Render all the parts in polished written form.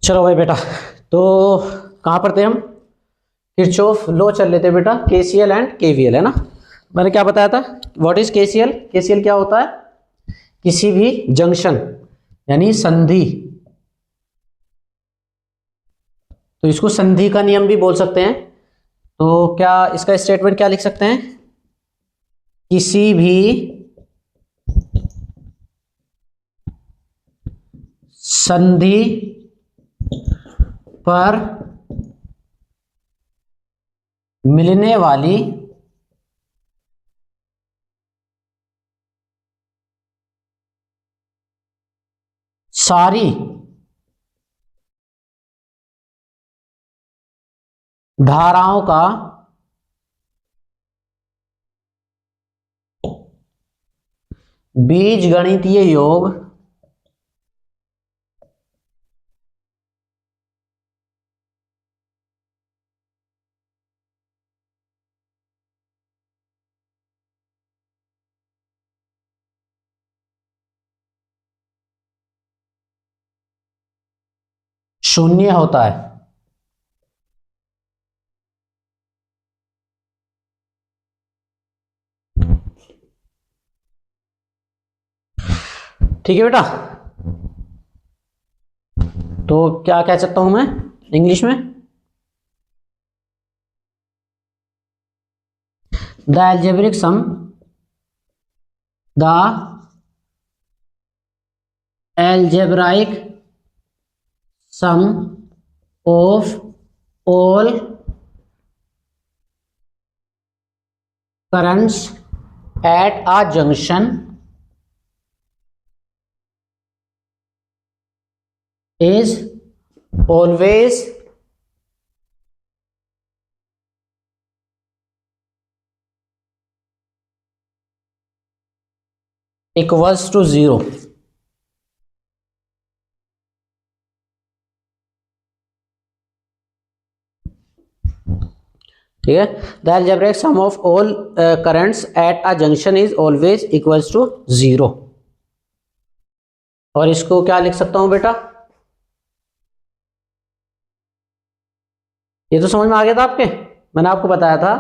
चलो भाई बेटा, तो कहाँ पर थे हम? किरचॉफ लॉ चल लेते बेटा, केसीएल एंड केवीएल, है ना। मैंने क्या बताया था? What is KCL? केसीएल क्या होता है? किसी भी जंक्शन यानी संधि, तो इसको संधि का नियम भी बोल सकते हैं। तो क्या इसका स्टेटमेंट क्या लिख सकते हैं? किसी भी संधि पर मिलने वाली सारी धाराओं का बीजगणितीय योग शून्य होता है। ठीक है बेटा, तो क्या कह सकता हूं मैं इंग्लिश में? The algebraic sum, the algebraic sum of all currents at a junction is always equals to zero। ठीक है, the algebraic sum of all currents at a junction is always equals to zero। और इसको क्या लिख सकता हूं बेटा? ये तो समझ में आ गया था आपके। मैंने आपको बताया था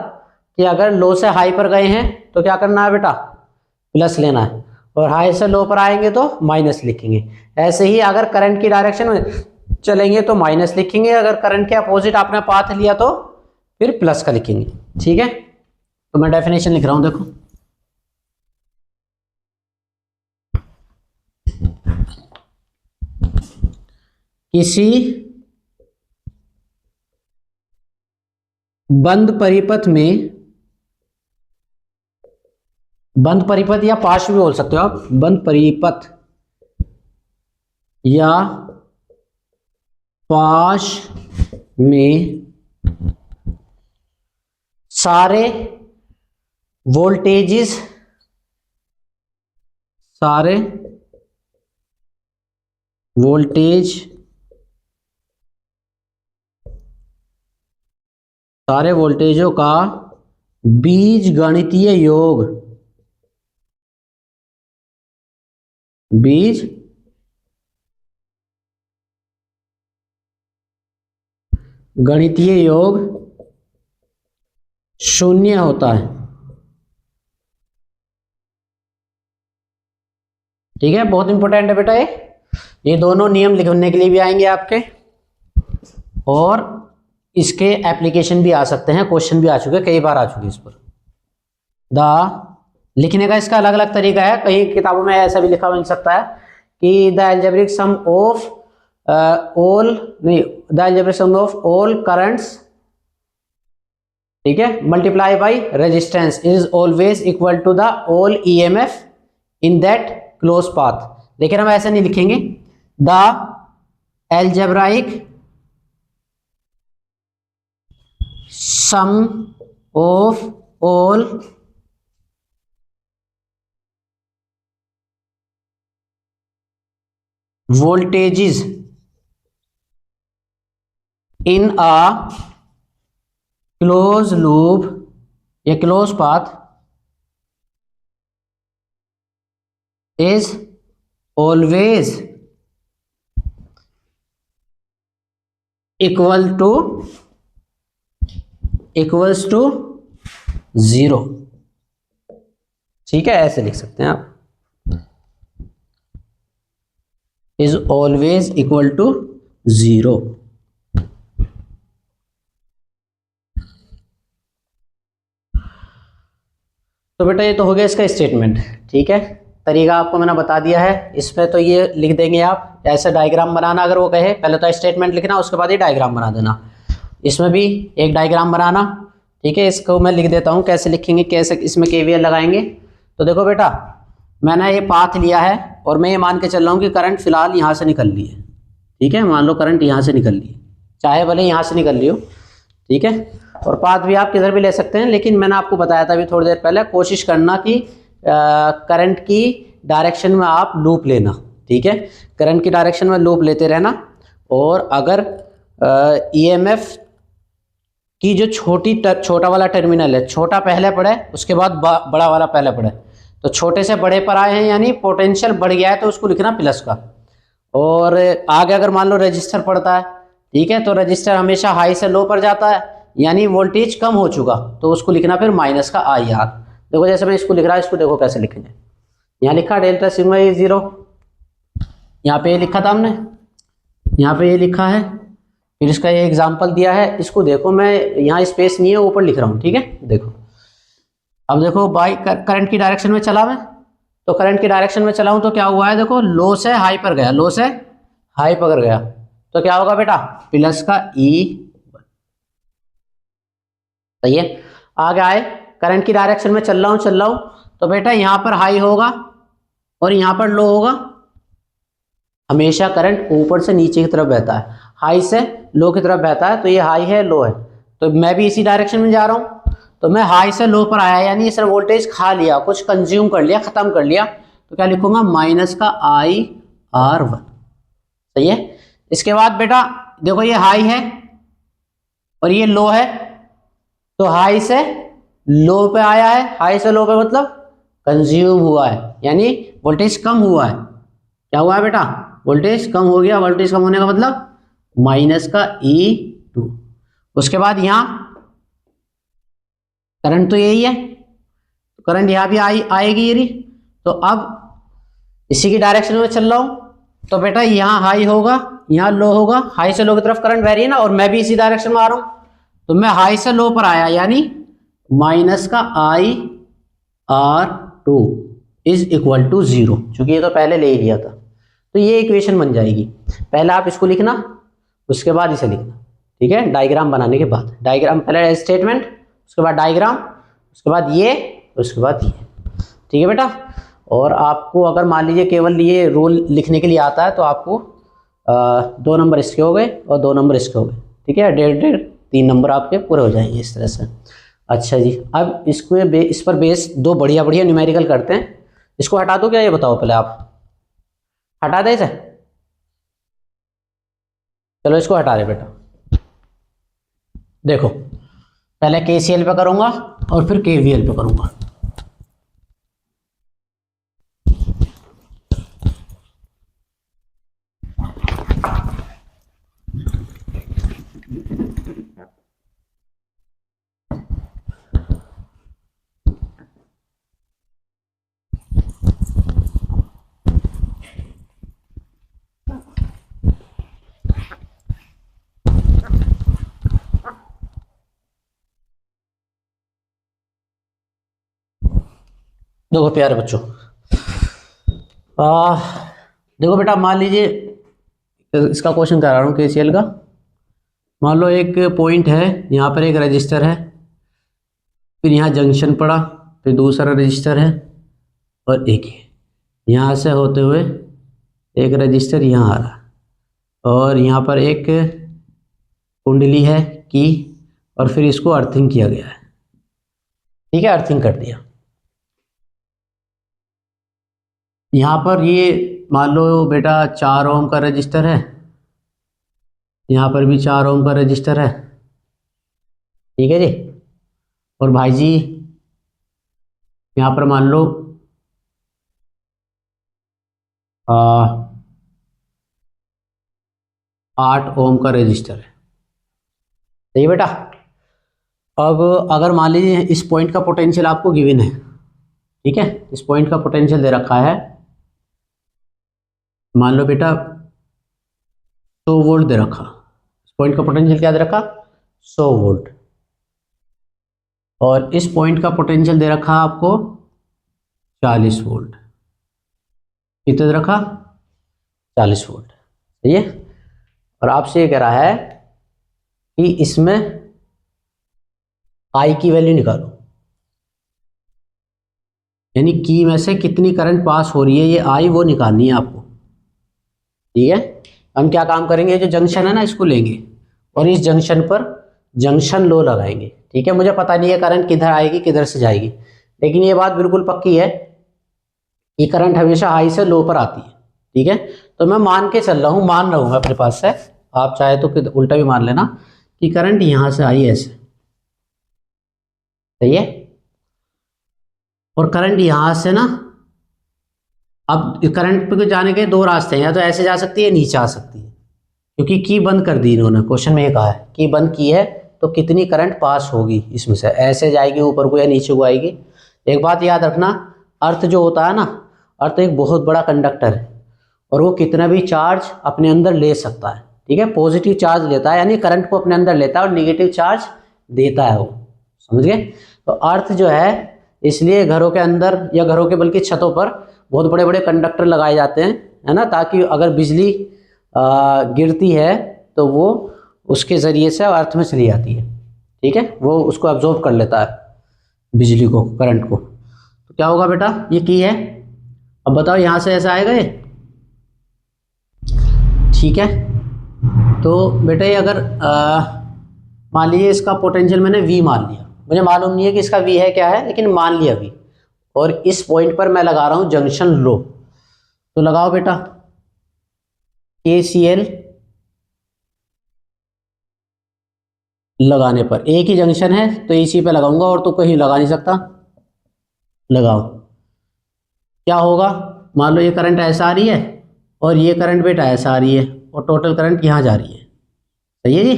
कि अगर लो से हाई पर गए हैं तो क्या करना है बेटा? प्लस लेना है, और हाई से लो पर आएंगे तो माइनस लिखेंगे। ऐसे ही अगर करंट की डायरेक्शन में चलेंगे तो माइनस लिखेंगे, अगर करंट के अपोजिट आपने पाथ लिया तो फिर प्लस का लिखेंगे। ठीक है, तो मैं डेफिनेशन लिख रहा हूं, देखो। किसी बंद परिपथ में, बंद परिपथ या पाश भी बोल सकते हो आप, बंद परिपथ या पाश में सारे वोल्टेजेस, सारे वोल्टेज, सारे वोल्टेजों का बीजगणितीय योग, बीज गणितीय योग शून्य होता है। ठीक है, बहुत इंपॉर्टेंट है बेटा ये दोनों नियम लिखने के लिए भी आएंगे आपके, और इसके एप्लीकेशन भी आ सकते हैं, क्वेश्चन भी आ चुके हैं, कई बार आ चुके इस पर। लिखने का इसका अलग अलग तरीका है, कई किताबों में ऐसा भी लिखा मिल सकता है कि the algebraic sum of all, नहीं, the algebraic sum of all currents, ठीक है, multiply by resistance is always equal to the all EMF in that close path. लेकिन हम ऐसे नहीं लिखेंगे, the algebraic sum of all voltages in a closed loop या closed path is always equals to 0। ठीक है, ऐसे लिख सकते हैं आप, इज ऑलवेज इक्वल टू 0। तो बेटा ये तो हो गया इसका स्टेटमेंट। ठीक है, तरीका आपको मैंने बता दिया है। इसमें तो ये लिख देंगे आप, ऐसे डायग्राम बनाना, अगर वो कहे पहले तो स्टेटमेंट लिखना, उसके बाद ये डायग्राम बना देना। इसमें भी एक डायग्राम बनाना। ठीक है, इसको मैं लिख देता हूँ कैसे लिखेंगे, कैसे इसमें केवीएल लगाएंगे। तो देखो बेटा, मैंने ये पाथ लिया है और मैं ये मान के चल रहा हूँ कि करंट फिलहाल यहाँ से निकल रही है। ठीक है, मान लो करंट यहाँ से निकल रही है, चाहे भले यहाँ से निकल रही हो। ठीक है, और पाथ भी आप किधर भी ले सकते हैं, लेकिन मैंने आपको बताया था अभी थोड़ी देर पहले, कोशिश करना कि करंट की डायरेक्शन में आप लूप लेना। ठीक है, करंट की डायरेक्शन में लूप लेते रहना। और अगर ईएमएफ की जो छोटा वाला टर्मिनल है, छोटा पहले पड़े उसके बाद बड़ा वाला पहले पड़े, तो छोटे से बड़े पर आए हैं यानी पोटेंशियल बढ़ गया है, तो उसको लिखना प्लस का। और आगे अगर मान लो रजिस्टर पड़ता है, ठीक है, तो रजिस्टर हमेशा हाई से लो पर जाता है, यानी वोल्टेज कम हो चुका, तो उसको लिखना फिर माइनस का आई आर। देखो जैसे मैं इसको लिख रहा है, इसको देखो कैसे लिखेंगे। यहाँ लिखा डेल्टा सिग्मा ए 0, यहाँ पे ये लिखा था हमने, यहाँ पे ये लिखा है, फिर इसका ये एग्जाम्पल दिया है। इसको देखो, मैं यहाँ स्पेस नहीं है, ऊपर लिख रहा हूँ। ठीक है, देखो अब देखो बाई करंट की डायरेक्शन में चला मैं, तो करंट की डायरेक्शन में चला हूँ तो क्या हुआ है, देखो लो से हाई पर गया, लो से हाई पर गया, तो क्या होगा बेटा, प्लस का ई। सही है, आगे आए, करंट की डायरेक्शन में चल रहा हूँ, तो बेटा यहाँ पर हाई होगा और यहाँ पर लो होगा। हमेशा करंट ऊपर से नीचे की तरफ बहता है, हाई से लो की तरफ बहता है, तो ये हाई है, लो है, तो मैं भी इसी डायरेक्शन में जा रहा हूँ। तो मैं हाई से लो पर आया, यानी इसने वोल्टेज खा लिया, कुछ कंज्यूम कर लिया, खत्म कर लिया, तो क्या लिखूंगा, माइनस का आई आर 1। सही है, इसके बाद बेटा देखो ये हाई है और ये लो है, तो हाई से लो पे आया है, हाई से लो पे मतलब कंज्यूम हुआ है, यानी वोल्टेज कम हुआ है। क्या हुआ है बेटा, वोल्टेज कम हो गया। वोल्टेज कम होने का मतलब माइनस का E2। उसके बाद यहां करंट तो यही है, करंट यहां भी आएगी ये रही। तो अब इसी की डायरेक्शन में चल रहा हूं, तो बेटा यहां हाई होगा, यहां लो होगा, हाई से लो की तरफ करंट बह रही है ना, और मैं भी इसी डायरेक्शन में आ रहा हूं, तो मैं हाई से लो पर आया, यानी माइनस का IR2 इज इक्वल टू 0, चूंकि ये तो पहले ले ही लिया था। तो ये इक्वेशन बन जाएगी। पहले आप इसको लिखना, उसके बाद इसे लिखना। ठीक है, डायग्राम बनाने के बाद, डायग्राम पहले स्टेटमेंट, उसके बाद डायग्राम, उसके बाद ये, उसके बाद ये। ठीक है बेटा, और आपको अगर मान लीजिए केवल ये रूल लिखने के लिए आता है, तो आपको 2 नंबर इसके हो गए और 2 नंबर इसके हो गए। ठीक है, 1.5 3 नंबर आपके पूरे हो जाएंगे इस तरह से। अच्छा जी, अब इसको इस पर बेस 2 बढ़िया बढ़िया न्यूमेरिकल करते हैं। इसको हटा दो क्या, ये बताओ पहले आप, हटा दे इसे, चलो इसको हटा दे बेटा। देखो पहले KCL पे करूंगा और फिर KVL पे करूंगा। देखो प्यारे बच्चों, देखो बेटा, मान लीजिए इसका क्वेश्चन करा रहा हूँ KCL का। मान लो एक पॉइंट है, यहाँ पर एक रजिस्टर है, फिर यहाँ जंक्शन पड़ा, फिर दूसरा रजिस्टर है और एक है, यहाँ से होते हुए एक रजिस्टर यहाँ आ रहा, और यहाँ पर एक कुंडली है की, और फिर इसको अर्थिंग किया गया है। ठीक है, अर्थिंग कर दिया। यहाँ पर ये मान लो बेटा 4 ओम का रजिस्टर है, यहाँ पर भी 4 ओम का रजिस्टर है। ठीक है जी, और भाई जी यहाँ पर मान लो 8 ओम का रजिस्टर है। सही है बेटा। अब अगर मान लीजिए इस पॉइंट का पोटेंशियल आपको गिवन है, ठीक है, इस पॉइंट का पोटेंशियल दे रखा है, मान लो बेटा 100 वोल्ट दे रखा, इस पॉइंट का पोटेंशियल क्या दे रखा, 100 वोल्ट, और इस पॉइंट का पोटेंशियल दे रखा आपको 40 वोल्ट। कितना दे रखा, 40 वोल्ट, सही है। और आपसे ये कह रहा है कि इसमें आई की वैल्यू निकालो, यानी की में से कितनी करंट पास हो रही है, ये आई वो निकालनी है आपको, ठीक है। हम क्या काम करेंगे, जो जंक्शन है ना इसको लेंगे और इस जंक्शन पर जंक्शन लो लगाएंगे, ठीक है। मुझे पता नहीं है करंट किधर आएगी किधर से जाएगी, लेकिन ये बात बिल्कुल पक्की है कि करंट हमेशा हाई से लो पर आती है, ठीक है। तो मैं मान के चल रहा हूँ, मान रहा हूँ अपने पास से, आप चाहे तो उल्टा भी मान लेना कि करंट यहां से आई ऐसे, सही है, और करंट यहां से ना, अब करंट पे जाने के दो रास्ते हैं, या तो ऐसे जा सकती है नीचे आ सकती है, क्योंकि की बंद कर दी इन्होंने, क्वेश्चन में ये कहा है की बंद की है तो कितनी करंट पास होगी इसमें से, ऐसे जाएगी ऊपर को या नीचे को आएगी। एक बात याद रखना, अर्थ जो होता है ना, अर्थ एक बहुत बड़ा कंडक्टर है और वो कितना भी चार्ज अपने अंदर ले सकता है, ठीक है। पॉजिटिव चार्ज लेता है यानी करंट को अपने अंदर लेता है, और नेगेटिव चार्ज देता है वो, समझ गए। तो अर्थ जो है, इसलिए घरों के अंदर या घरों के बल्कि छतों पर बहुत बड़े बड़े कंडक्टर लगाए जाते हैं, है ना, ताकि अगर बिजली गिरती है तो वो उसके ज़रिए से अर्थ में चली जाती है, ठीक है, वो उसको एब्जॉर्ब कर लेता है बिजली को, करंट को। तो क्या होगा बेटा, ये की है, अब बताओ यहाँ से ऐसा आएगा ये, ठीक है। तो बेटा ये अगर मान लीजिए इसका पोटेंशियल मैंने V मान लिया, मुझे मालूम नहीं है कि इसका V है क्या है, लेकिन मान लिया V, और इस पॉइंट पर मैं लगा रहा हूँ जंक्शन लो, तो लगाओ बेटा KCL लगाने पर, एक ही जंक्शन है तो इसी पे लगाऊंगा और तो कहीं लगा नहीं सकता, लगाओ। क्या होगा, मान लो ये करंट ऐसा आ रही है और ये करंट बेटा ऐसा आ रही है, और टोटल करंट यहाँ जा रही है, सही है जी।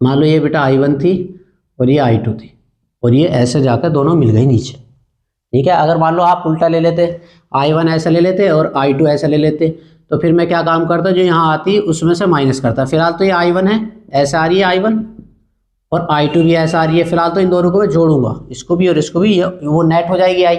मान लो ये बेटा I1 थी और ये I2 थी, और ये ऐसे जाकर दोनों मिल गई नीचे, ठीक है। अगर मान लो आप उल्टा ले लेते, I1 ऐसा ले लेते और I2 ऐसा ले लेते, तो फिर मैं क्या काम करता, जो यहाँ आती उसमें से माइनस करता। फिलहाल तो ये I1 है, ऐसा आ रही है I1, और I2 भी ऐसा आ रही है, फिलहाल तो इन दोनों को मैं जोड़ूंगा, इसको भी और इसको भी, वो नेट हो जाएगी आई।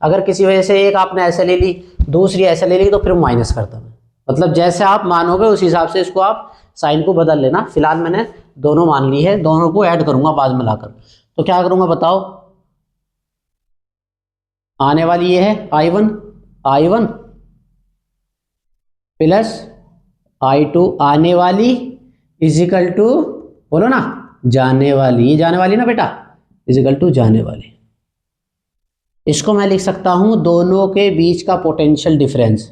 अगर किसी वजह से एक आपने ऐसे ले ली दूसरी ऐसे ले ली, तो फिर माइनस करता मैं, मतलब जैसे आप मानोगे उस हिसाब से इसको आप साइन को बदल लेना। फिलहाल मैंने दोनों मान ली है, दोनों को ऐड करूंगा बाद में लाकर। तो क्या करूंगा बताओ, आने वाली ये है I1 प्लस I2 आने वाली इजिकल टू, बोलो ना, जाने वाली, ये जाने वाली ना बेटा, इजिकल टू जाने वाली। इसको मैं लिख सकता हूं दोनों के बीच का पोटेंशियल डिफरेंस,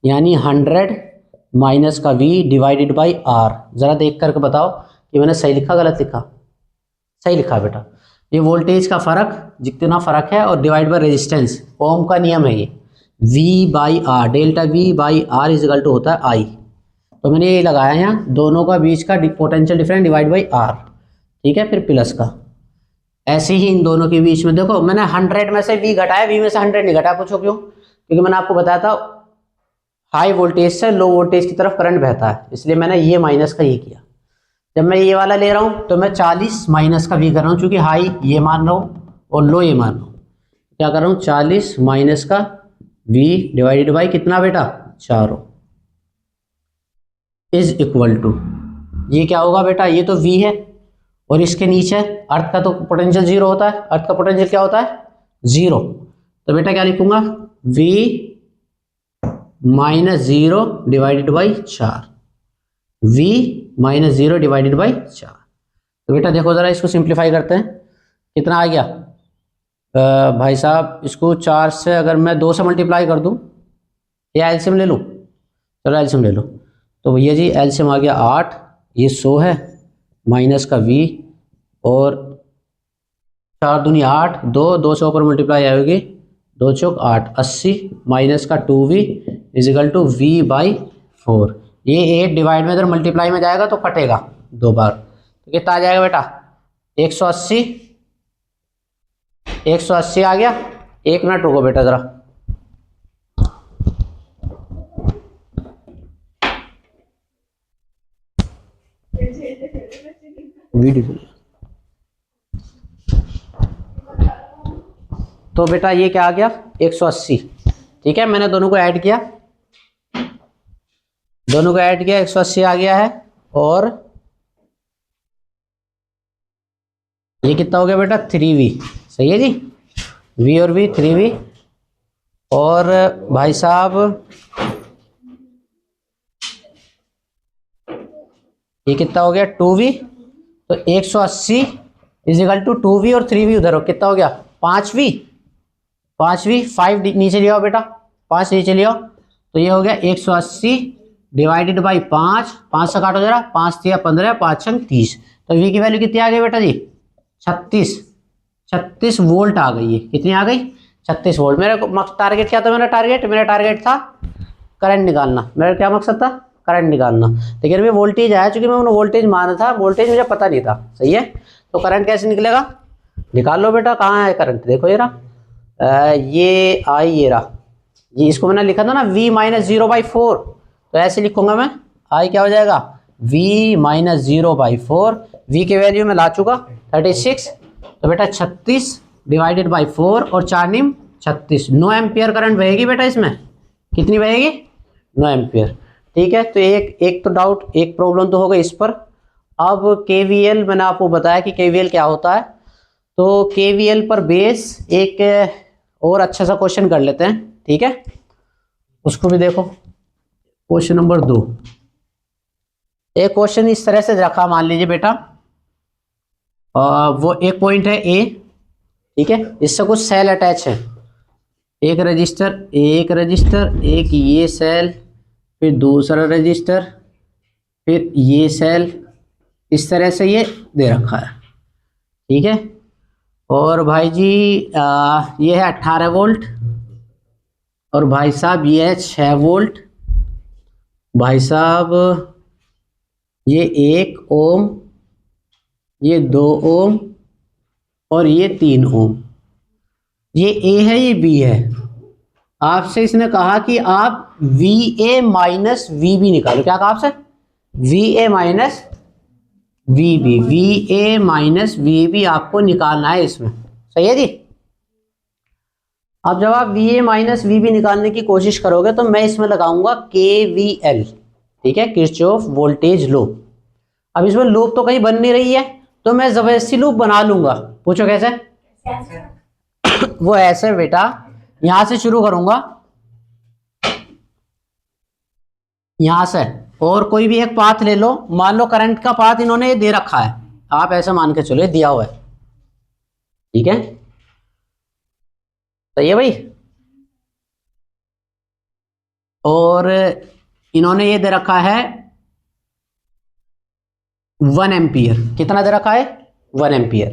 यानी 100 माइनस का V डिवाइडेड बाई R। जरा देख करके बताओ कि मैंने सही लिखा गलत लिखा, सही लिखा बेटा। ये वोल्टेज का फर्क जितना फर्क है और डिवाइड बाय रेजिस्टेंस, ओम का नियम है ये, V by R, delta V by R equal to होता है I। तो मैंने ये लगाया यहाँ, दोनों का बीच का potential difference divide by R, ठीक है, फिर प्लस का। ऐसे ही इन दोनों के बीच में देखो मैंने 100 में से V घटाया, V में से 100 नहीं घटाया, पूछो क्यों, क्योंकि मैंने आपको बताया था हाई वोल्टेज से लो वोल्टेज की तरफ करंट बहता है, इसलिए मैंने ये माइनस का ये किया। जब मैं ये वाला ले रहा हूं तो मैं 40 माइनस का V कर रहा हूं, चूंकि हाई ये मान रहा हूं और लो ये मान रहा हूं। क्या कर रहा हूं, 40 माइनस का V डिवाइडेड बाई कितना बेटा, 4 इज इक्वल टू, ये क्या होगा बेटा, ये तो V है और इसके नीचे अर्थ का तो पोटेंशियल 0 होता है, अर्थ का पोटेंशियल क्या होता है 0। तो बेटा क्या लिखूंगा, V minus 0 divided by 4, V minus 0 divided by 4। तो बेटा देखो जरा इसको सिंप्लीफाई करते हैं, कितना आ गया भाई साहब, इसको 4 से अगर मैं 2 से मल्टीप्लाई कर दूं या एलसीएम ले लूं, चलो एलसीएम ले लो। तो भैया जी एलसीएम आ गया 8, ये 100 है, माइनस का V और 4 दूनी 8, 2 से ऊपर मल्टीप्लाई आएगी, 2 चौक 8, 80 माइनस का 2V is equal to V by 4। ये 8 डिवाइड में अगर मल्टीप्लाई में जाएगा तो कटेगा 2 बार, तो कितना आ जाएगा बेटा 180, 180 आ गया। एक मिनट रुको बेटा जरा, वीडियो। तो बेटा ये क्या आ गया 180, ठीक है। मैंने दोनों को ऐड किया, दोनों को ऐड किया, 180 आ गया है। और ये कितना हो गया बेटा 3v, सही है जी, v और v 3v। और भाई साहब ये कितना हो गया 2v। तो 180 इजिकल टू 2v और 3v उधर हो, कितना हो गया 5v, 5v 5 नीचे ले आओ बेटा, 5 नीचे ले आओ। तो ये हो गया 180 डिवाइडेड बाई 5, 5 से काटो जरा, 5 3 15, 5 6 30। तो v की वैल्यू कितनी आ गई बेटा जी 36 वोल्ट आ गई है। कितनी आ गई 36 वोल्ट। मेरा टारगेट क्या था, मेरा टारगेट था करंट निकालना। मेरा क्या मकसद था करंट निकालना, लेकिन मैं वोल्टेज आया, चूंकि मैंने वोल्टेज माना था, वोल्टेज मुझे पता नहीं था, सही है। तो करंट कैसे निकलेगा, निकाल लो बेटा। कहाँ है करंट, देखो ये रहा, ये आई, ये रहा, ये इसको मैंने लिखा था ना v माइनस 0/4। तो ऐसे लिखूंगा मैं, आई क्या हो जाएगा v माइनस 0/4। v की वैल्यू में ला चुका 36। तो बेटा 36 डिवाइडेड बाई 4 और 4 निम 36, 9 एम्पियर करंट बहेगी बेटा इसमें। कितनी बहेगी 9 एम्पियर, ठीक है। तो एक तो डाउट, एक प्रॉब्लम तो होगा इस पर। अब KVL मैंने आपको बताया कि KVL क्या होता है। तो KVL पर बेस एक और अच्छा सा क्वेश्चन कर लेते हैं, ठीक है। उसको भी देखो, क्वेश्चन नंबर 2। एक क्वेश्चन इस तरह से रखा, मान लीजिए बेटा वो एक पॉइंट है A, ठीक है। इससे कुछ सेल अटैच है, एक रजिस्टर, एक ये सेल, फिर दूसरा रजिस्टर, फिर ये सेल, इस तरह से ये दे रखा है, ठीक है। और भाई जी ये है 18 वोल्ट, और भाई साहब ये है 6 वोल्ट, भाई साहब ये 1 ओम, ये 2 ओम, और ये 3 ओम। ये A है, ये B है। आपसे इसने कहा कि आप VA माइनस VB निकालो। क्या कहा आपसे, VA minus VB, VA minus VB आपको निकालना है इसमें, सही है जी। अब जब आप VA माइनस VB निकालने की कोशिश करोगे तो मैं इसमें लगाऊंगा KVL, ठीक है, किरचॉफ वोल्टेज लॉ। अब इसमें लूप तो कहीं बन नहीं रही है, तो मैं जबरदस्ती लूप बना लूंगा। पूछो कैसे वो ऐसे बेटा, यहां से शुरू करूंगा, यहां से, और कोई भी एक पाथ ले लो। मान लो करंट का पाथ इन्होंने दे रखा है, आप ऐसे मान के चलो दिया हुआ है, ठीक है, सही है भाई। और इन्होंने ये दे रखा है 1 एम्पियर। कितना दे रखा है 1 एम्पियर।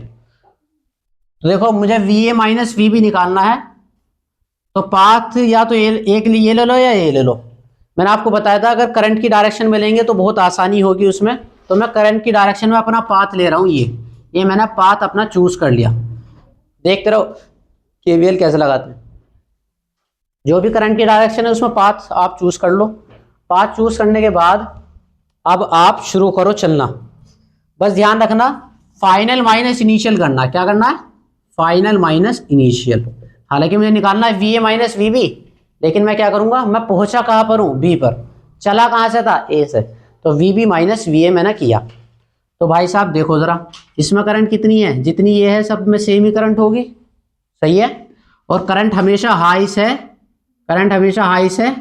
तो देखो मुझे VA माइनस VB निकालना है, तो पाथ या तो एक ये ले लो या ये ले लो। मैंने आपको बताया था अगर करंट की डायरेक्शन में लेंगे तो बहुत आसानी होगी उसमें। तो मैं करंट की डायरेक्शन में अपना पाथ ले रहा हूँ, ये मैंने पाथ अपना चूज कर लिया। देखते रहो KVL कैसे लगाते हैं। जो भी करंट की डायरेक्शन है उसमें पाथ आप चूज कर लो। पाथ चूज करने के बाद अब आप शुरू करो चलना। बस ध्यान रखना फाइनल माइनस इनिशियल करना है। क्या करना है, फाइनल माइनस इनिशियल। हालांकि मुझे निकालना है VA माइनस VB, लेकिन मैं क्या करूंगा, मैं पहुंचा कहां पर हूं, B पर, चला कहां से था, A से। तो VB माइनस VA मैंने किया। तो भाई साहब देखो जरा, इसमें करंट कितनी है, जितनी ये है सब में सेम ही करंट होगी, सही है। और करंट हमेशा हाई से, करंट हमेशा हाई से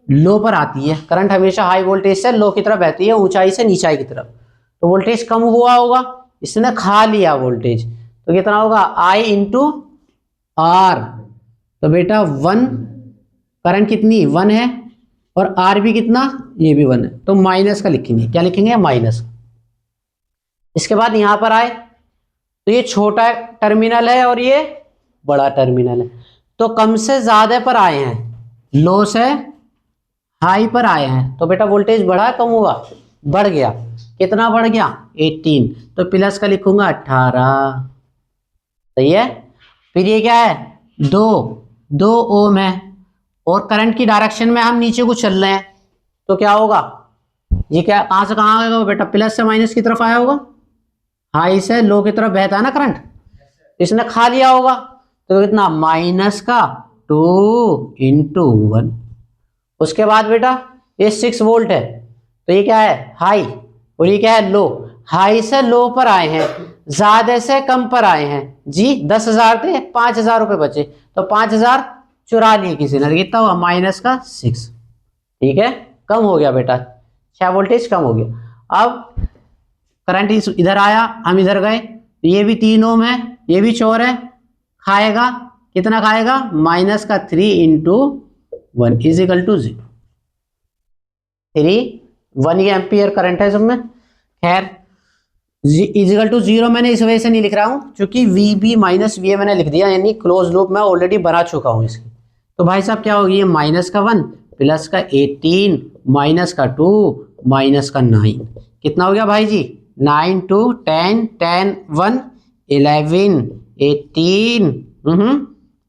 लो पर आती है। करंट हमेशा हाई वोल्टेज से लो की तरफ बहती है, ऊंचाई से नीचाई की तरफ। तो वोल्टेज कम हुआ होगा, इसने खा लिया वोल्टेज, तो कितना होगा I इंटू R। तो बेटा 1, करंट कितनी 1 है, और R भी कितना, ये भी 1 है, तो माइनस का लिखेंगे। क्या लिखेंगे, माइनस। इसके बाद यहां पर आए तो ये छोटा टर्मिनल है और ये बड़ा टर्मिनल है, तो कम से ज्यादा पर आए हैं, लो से हाई पर आए हैं। तो बेटा वोल्टेज बढ़ा कम हुआ, बढ़ गया। कितना बढ़ गया 18, तो प्लस का लिखूंगा 18, सही है। फिर ये क्या है 2 ओम है और करंट की डायरेक्शन में हम नीचे को चल रहे हैं, तो क्या होगा ये क्या कहां से कहां आएगा बेटा, प्लस से माइनस की तरफ आया होगा, हाई से लो की तरफ बहता है ना करंट, इसने खा लिया होगा, तो कितना माइनस का 2 × 1। उसके बाद बेटा ये 6 वोल्ट है, तो ये क्या है हाई और ये क्या है लो, हाई से लो पर आए हैं, ज्यादा से कम पर आए हैं जी, 10,000 थे 5,000 रुपए बचे, तो 5,000 चुरा लिए किसी ने, कितना हुआ माइनस का 6, ठीक है, कम हो गया बेटा, 6 वोल्टेज कम हो गया। अब करंट इधर आया, हम इधर गए, ये भी 3 ओम है, ये भी 4 है, खाएगा कितना खाएगा माइनस का 3 × 1 = 0, 1 ये एम्पियर करंट है सब में। खैर =0 मैंने इस वजह से नहीं लिख रहा हूं क्योंकि VB - VA मैंने लिख दिया, यानी क्लोज लूप में ऑलरेडी बना चुका हूं इसकी। तो भाई साहब क्या होगी, माइनस का 1 प्लस का 18 माइनस का 2 माइनस का 9, कितना हो गया भाई जी 9 × 10 10 1 11 18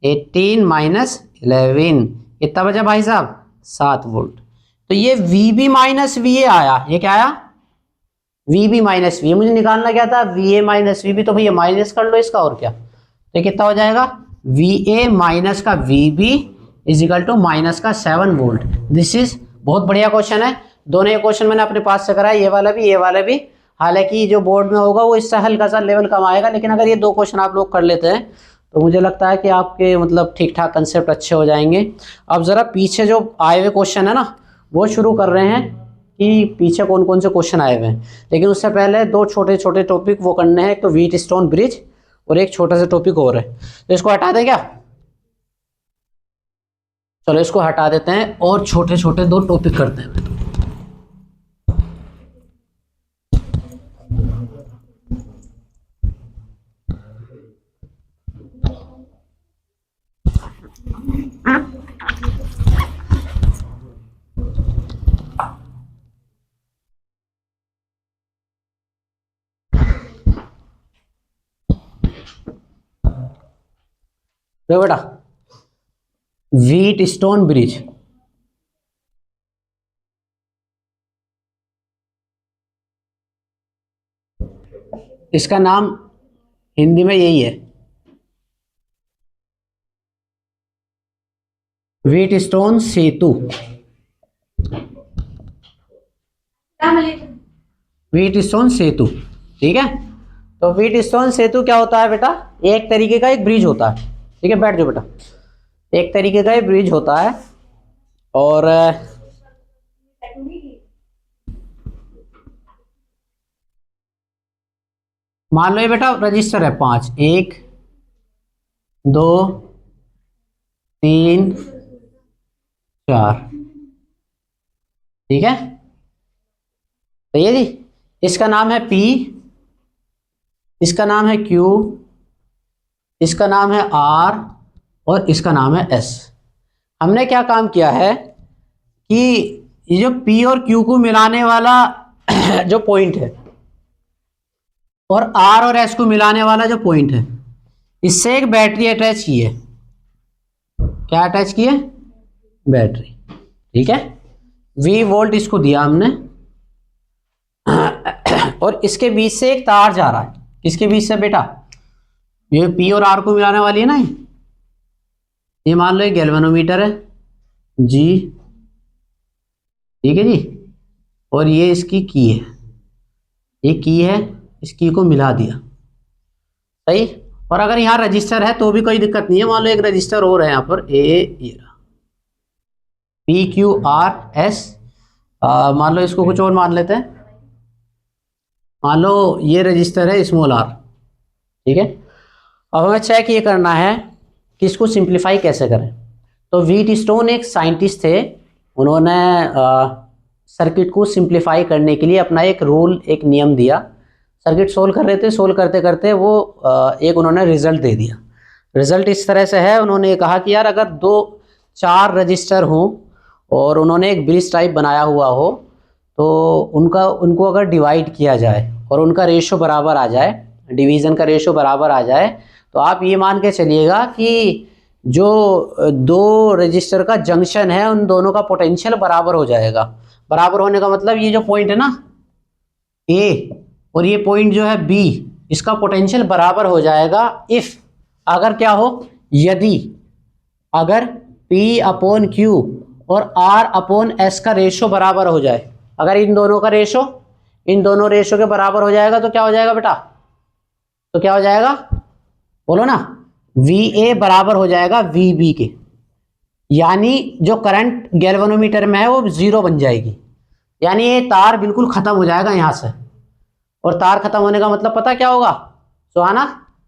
18 माइनस 11, कितना बचा भाई साहब 7 वोल्ट। तो ये VB - VA आया, ये क्या आया VB - VA, मुझे निकालना क्या था VA - VB, तो भैया माइनस कर लो इसका और क्या, तो कितना हो जाएगा VA माइनस का VB = माइनस का 7 वोल्ट। दिस इज बहुत बढ़िया क्वेश्चन है, दोनों ये क्वेश्चन मैंने अपने पास से कराया, ये वाला भी। हालांकि जो बोर्ड में होगा वो इससे हल्का सा लेवल कम आएगा, लेकिन अगर ये 2 क्वेश्चन आप लोग कर लेते हैं तो मुझे लगता है कि आपके मतलब ठीक ठाक कंसेप्ट अच्छे हो जाएंगे। अब जरा पीछे जो आए हुए क्वेश्चन है ना वो शुरू कर रहे हैं कि पीछे कौन कौन से क्वेश्चन आए हुए हैं, लेकिन उससे पहले 2 छोटे छोटे टॉपिक वो करने हैं, एक तो व्हीटस्टोन ब्रिज और एक छोटा सा टॉपिक और है, तो इसको हटा दें क्या, चलो इसको हटा देते हैं और छोटे छोटे 2 टॉपिक करते हैं। तो बेटा व्हीटस्टोन ब्रिज, इसका नाम हिंदी में यही है व्हीटस्टोन सेतु, व्हीटस्टोन सेतु, ठीक है। तो व्हीटस्टोन सेतु क्या होता है बेटा, एक तरीके का एक ब्रिज होता है, ठीक है, बैठ जाओ बेटा, एक तरीके का एक ब्रिज होता है और मान लो ये बेटा रजिस्टर है 5 1 2 3 4, ठीक है, तो ये जी इसका नाम है P, इसका नाम है Q, इसका नाम है R और इसका नाम है S। हमने क्या काम किया है कि ये जो P और Q को मिलाने वाला जो पॉइंट है और R और S को मिलाने वाला जो पॉइंट है, इससे एक बैटरी अटैच की है, क्या अटैच की है बैटरी, ठीक है, V वोल्ट इसको दिया हमने और इसके बीच से एक तार जा रहा है, किसके बीच से बेटा, ये P और R को मिलाने वाली है ना, ये मान लो एक गैल्वेनोमीटर है जी, ठीक है जी, और ये इसकी की है, ये की है, इस की को मिला दिया, सही। और अगर यहाँ रजिस्टर है तो भी कोई दिक्कत नहीं है, मान लो एक रजिस्टर और है यहाँ पर ये PQRS, मान लो इसको कुछ और मान लेते हैं, मान लो ये रजिस्टर है स्मॉल r, ठीक है। अब हमें चेक ये करना है कि इसको सिंप्लीफाई कैसे करें। तो व्हीटस्टोन एक साइंटिस्ट थे, उन्होंने सर्किट को सिंप्लीफाई करने के लिए अपना एक रूल एक नियम दिया, सर्किट सोल्व कर रहे थे, सोल्व करते करते वो एक उन्होंने रिजल्ट दे दिया। रिजल्ट इस तरह से है, उन्होंने कहा कि यार अगर 4 रजिस्टर हों और उन्होंने एक ब्रिज टाइप बनाया हुआ हो तो उनको अगर डिवाइड किया जाए और उनका रेशो बराबर आ जाए, डिवीज़न का रेशो बराबर आ जाए, तो आप ये मान के चलिएगा कि जो दो रजिस्टर का जंक्शन है उन दोनों का पोटेंशियल बराबर हो जाएगा। बराबर होने का मतलब ये जो पॉइंट है ना ए और ये पॉइंट जो है बी, इसका पोटेंशियल बराबर हो जाएगा इफ, अगर क्या हो, यदि अगर P अपॉन Q और R अपॉन S का रेशो बराबर हो जाए। अगर इन दोनों रेशो के बराबर हो जाएगा तो क्या हो जाएगा बेटा, तो क्या हो जाएगा बोलो ना, VA बराबर हो जाएगा VB के, यानी जो करंट गैल्वेनोमीटर में है वो 0 बन जाएगी, यानी ये तार बिल्कुल खत्म हो जाएगा यहां से। और तार खत्म होने का मतलब पता क्या होगा सुहाना,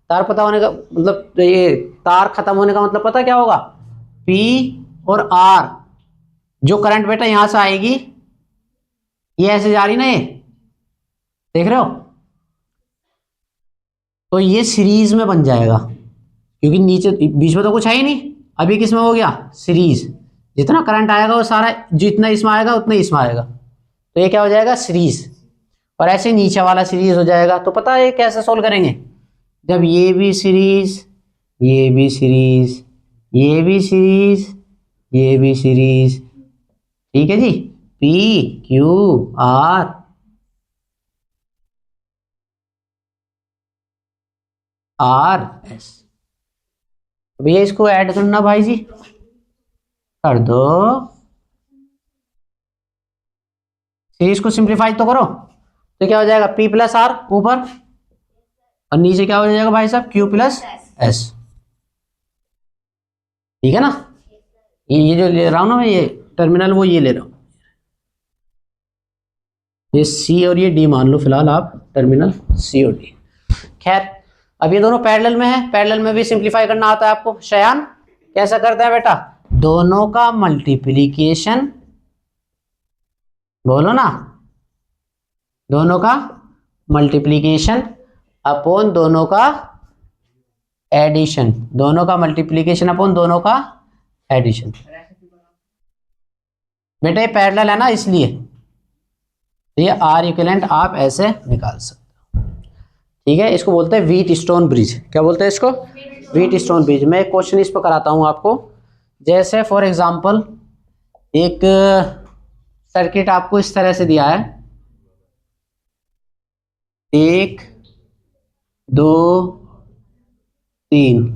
तार खत्म होने का मतलब पता क्या होगा, P और R, जो करंट बेटा यहां से आएगी ये ऐसे जा रही ना, ये देख रहे हो, तो ये सीरीज में बन जाएगा, क्योंकि नीचे बीच में तो कुछ है ही नहीं। अभी किस में हो गया, सीरीज, जितना करंट आएगा वो सारा जितना इसमें आएगा उतना इसमें आएगा, तो ये क्या हो जाएगा सीरीज। और ऐसे नीचे वाला सीरीज हो जाएगा। तो पता है कैसे सोल्व करेंगे, जब ये भी सीरीज, ये भी सीरीज, ये भी सीरीज, ये भी सीरीज, ठीक है जी, P Q R R S। भैया इसको ऐड करना भाई जी, कर दो, सीरीज को सिंप्लीफाई तो करो, तो क्या हो जाएगा P प्लस R ऊपर और नीचे क्या हो जाएगा भाई साहब Q प्लस S, ठीक है ना। ये जो ले रहा हूं ना मैं, ये टर्मिनल वो ये ले रहा हूं, ये C और ये D मान लो फिलहाल आप, टर्मिनल C और D। खैर अब ये दोनों पैरेलल में है, पैरेलल में भी सिंप्लीफाई करना आता है आपको। शयान कैसा करता है बेटा, दोनों का मल्टीप्लिकेशन, बोलो ना, दोनों का मल्टीप्लिकेशन अपॉन दोनों का एडिशन, दोनों का मल्टीप्लिकेशन अपॉन दोनों का एडिशन। बेटा ये पैरेलल है ना, इसलिए ये R इक्विवेलेंट आप ऐसे निकाल सकते हो, ठीक है। इसको बोलते हैं व्हीट स्टोन ब्रिज। क्या बोलते हैं इसको, व्हीट स्टोन ब्रिज। मैं एक क्वेश्चन इस पर कराता हूं आपको, जैसे फॉर एग्जांपल एक सर्किट आपको इस तरह से दिया है, 1 2 3,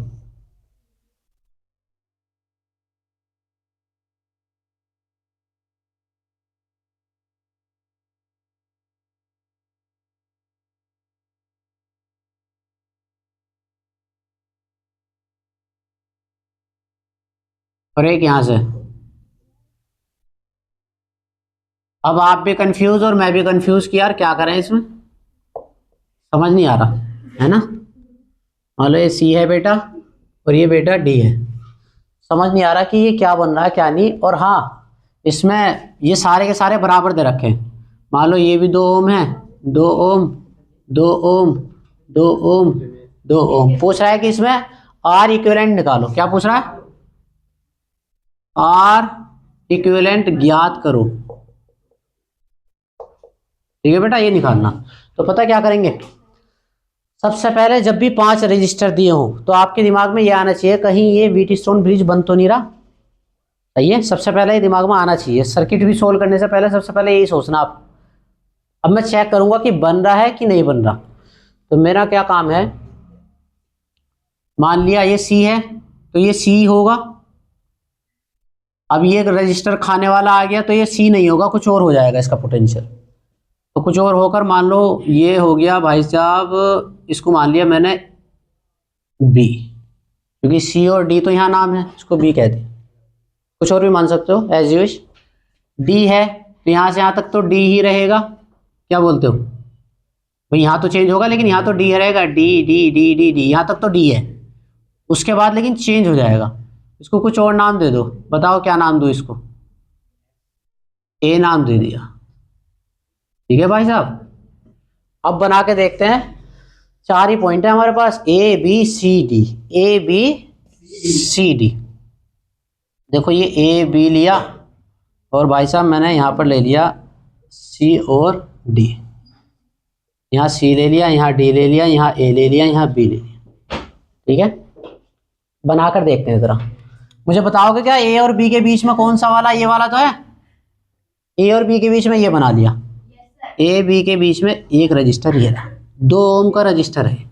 और एक यहां से। अब आप भी कंफ्यूज और मैं भी कंफ्यूज कि यार क्या करें, इसमें समझ नहीं आ रहा है ना। मान लो ये C है बेटा और ये बेटा D है, समझ नहीं आ रहा कि ये क्या बन रहा है क्या नहीं। और हाँ, इसमें ये सारे के सारे बराबर दे रखे हैं। मान लो ये भी 2 ओम है, 2 ओम 2 ओम 2 ओम 2 ओम। पूछ रहा है कि इसमें R इक्विवेलेंट निकालो। क्या पूछ रहा है, R इक्विवेलेंट ज्ञात करो, ठीक है बेटा, ये निकालना। तो पता क्या करेंगे, सबसे पहले जब भी 5 रजिस्टर दिए हो तो आपके दिमाग में ये आना चाहिए कहीं ये व्हीट स्टोन ब्रिज बन तो नहीं रहा, सही है। सबसे पहले ये दिमाग में आना चाहिए, सर्किट भी सोल्व करने से पहले सबसे पहले यही सोचना आप। अब मैं चेक करूंगा कि बन रहा है कि नहीं बन रहा। तो मेरा क्या काम है, मान लिया ये C है तो ये C होगा। अब ये रजिस्टर खाने वाला आ गया तो ये C नहीं होगा, कुछ और हो जाएगा इसका पोटेंशियल। तो कुछ और होकर मान लो ये हो गया भाई साहब, इसको मान लिया मैंने B, क्योंकि C और D तो यहाँ नाम है, इसको B कह दिया। कुछ और भी मान सकते हो एज यू विश। D है तो यहाँ से यहाँ तक तो D ही रहेगा, क्या बोलते हो भाई, यहाँ तो चेंज होगा लेकिन यहाँ तो D रहेगा, D D D D D, यहाँ तक तो D है। उसके बाद लेकिन चेंज हो जाएगा, इसको कुछ और नाम दे दो, बताओ क्या नाम दो इसको, A नाम दे दिया, ठीक है भाई साहब। अब बना के देखते हैं, 4 ही पॉइंट है हमारे पास, A B C D, A B C D। देखो ये A B लिया और भाई साहब मैंने यहाँ पर ले लिया सी और डी। यहाँ सी ले लिया, यहाँ डी ले लिया, यहाँ ए ले लिया, यहाँ बी ले लिया। ठीक है, बनाकर देखते हैं जरा। मुझे बताओगे क्या ए और बी के बीच में कौन सा वाला, ये वाला तो है। ए और बी के बीच में ये बना लिया। ए बी के बीच में एक रजिस्टर ये रहा, 2 ओम का रजिस्टर है।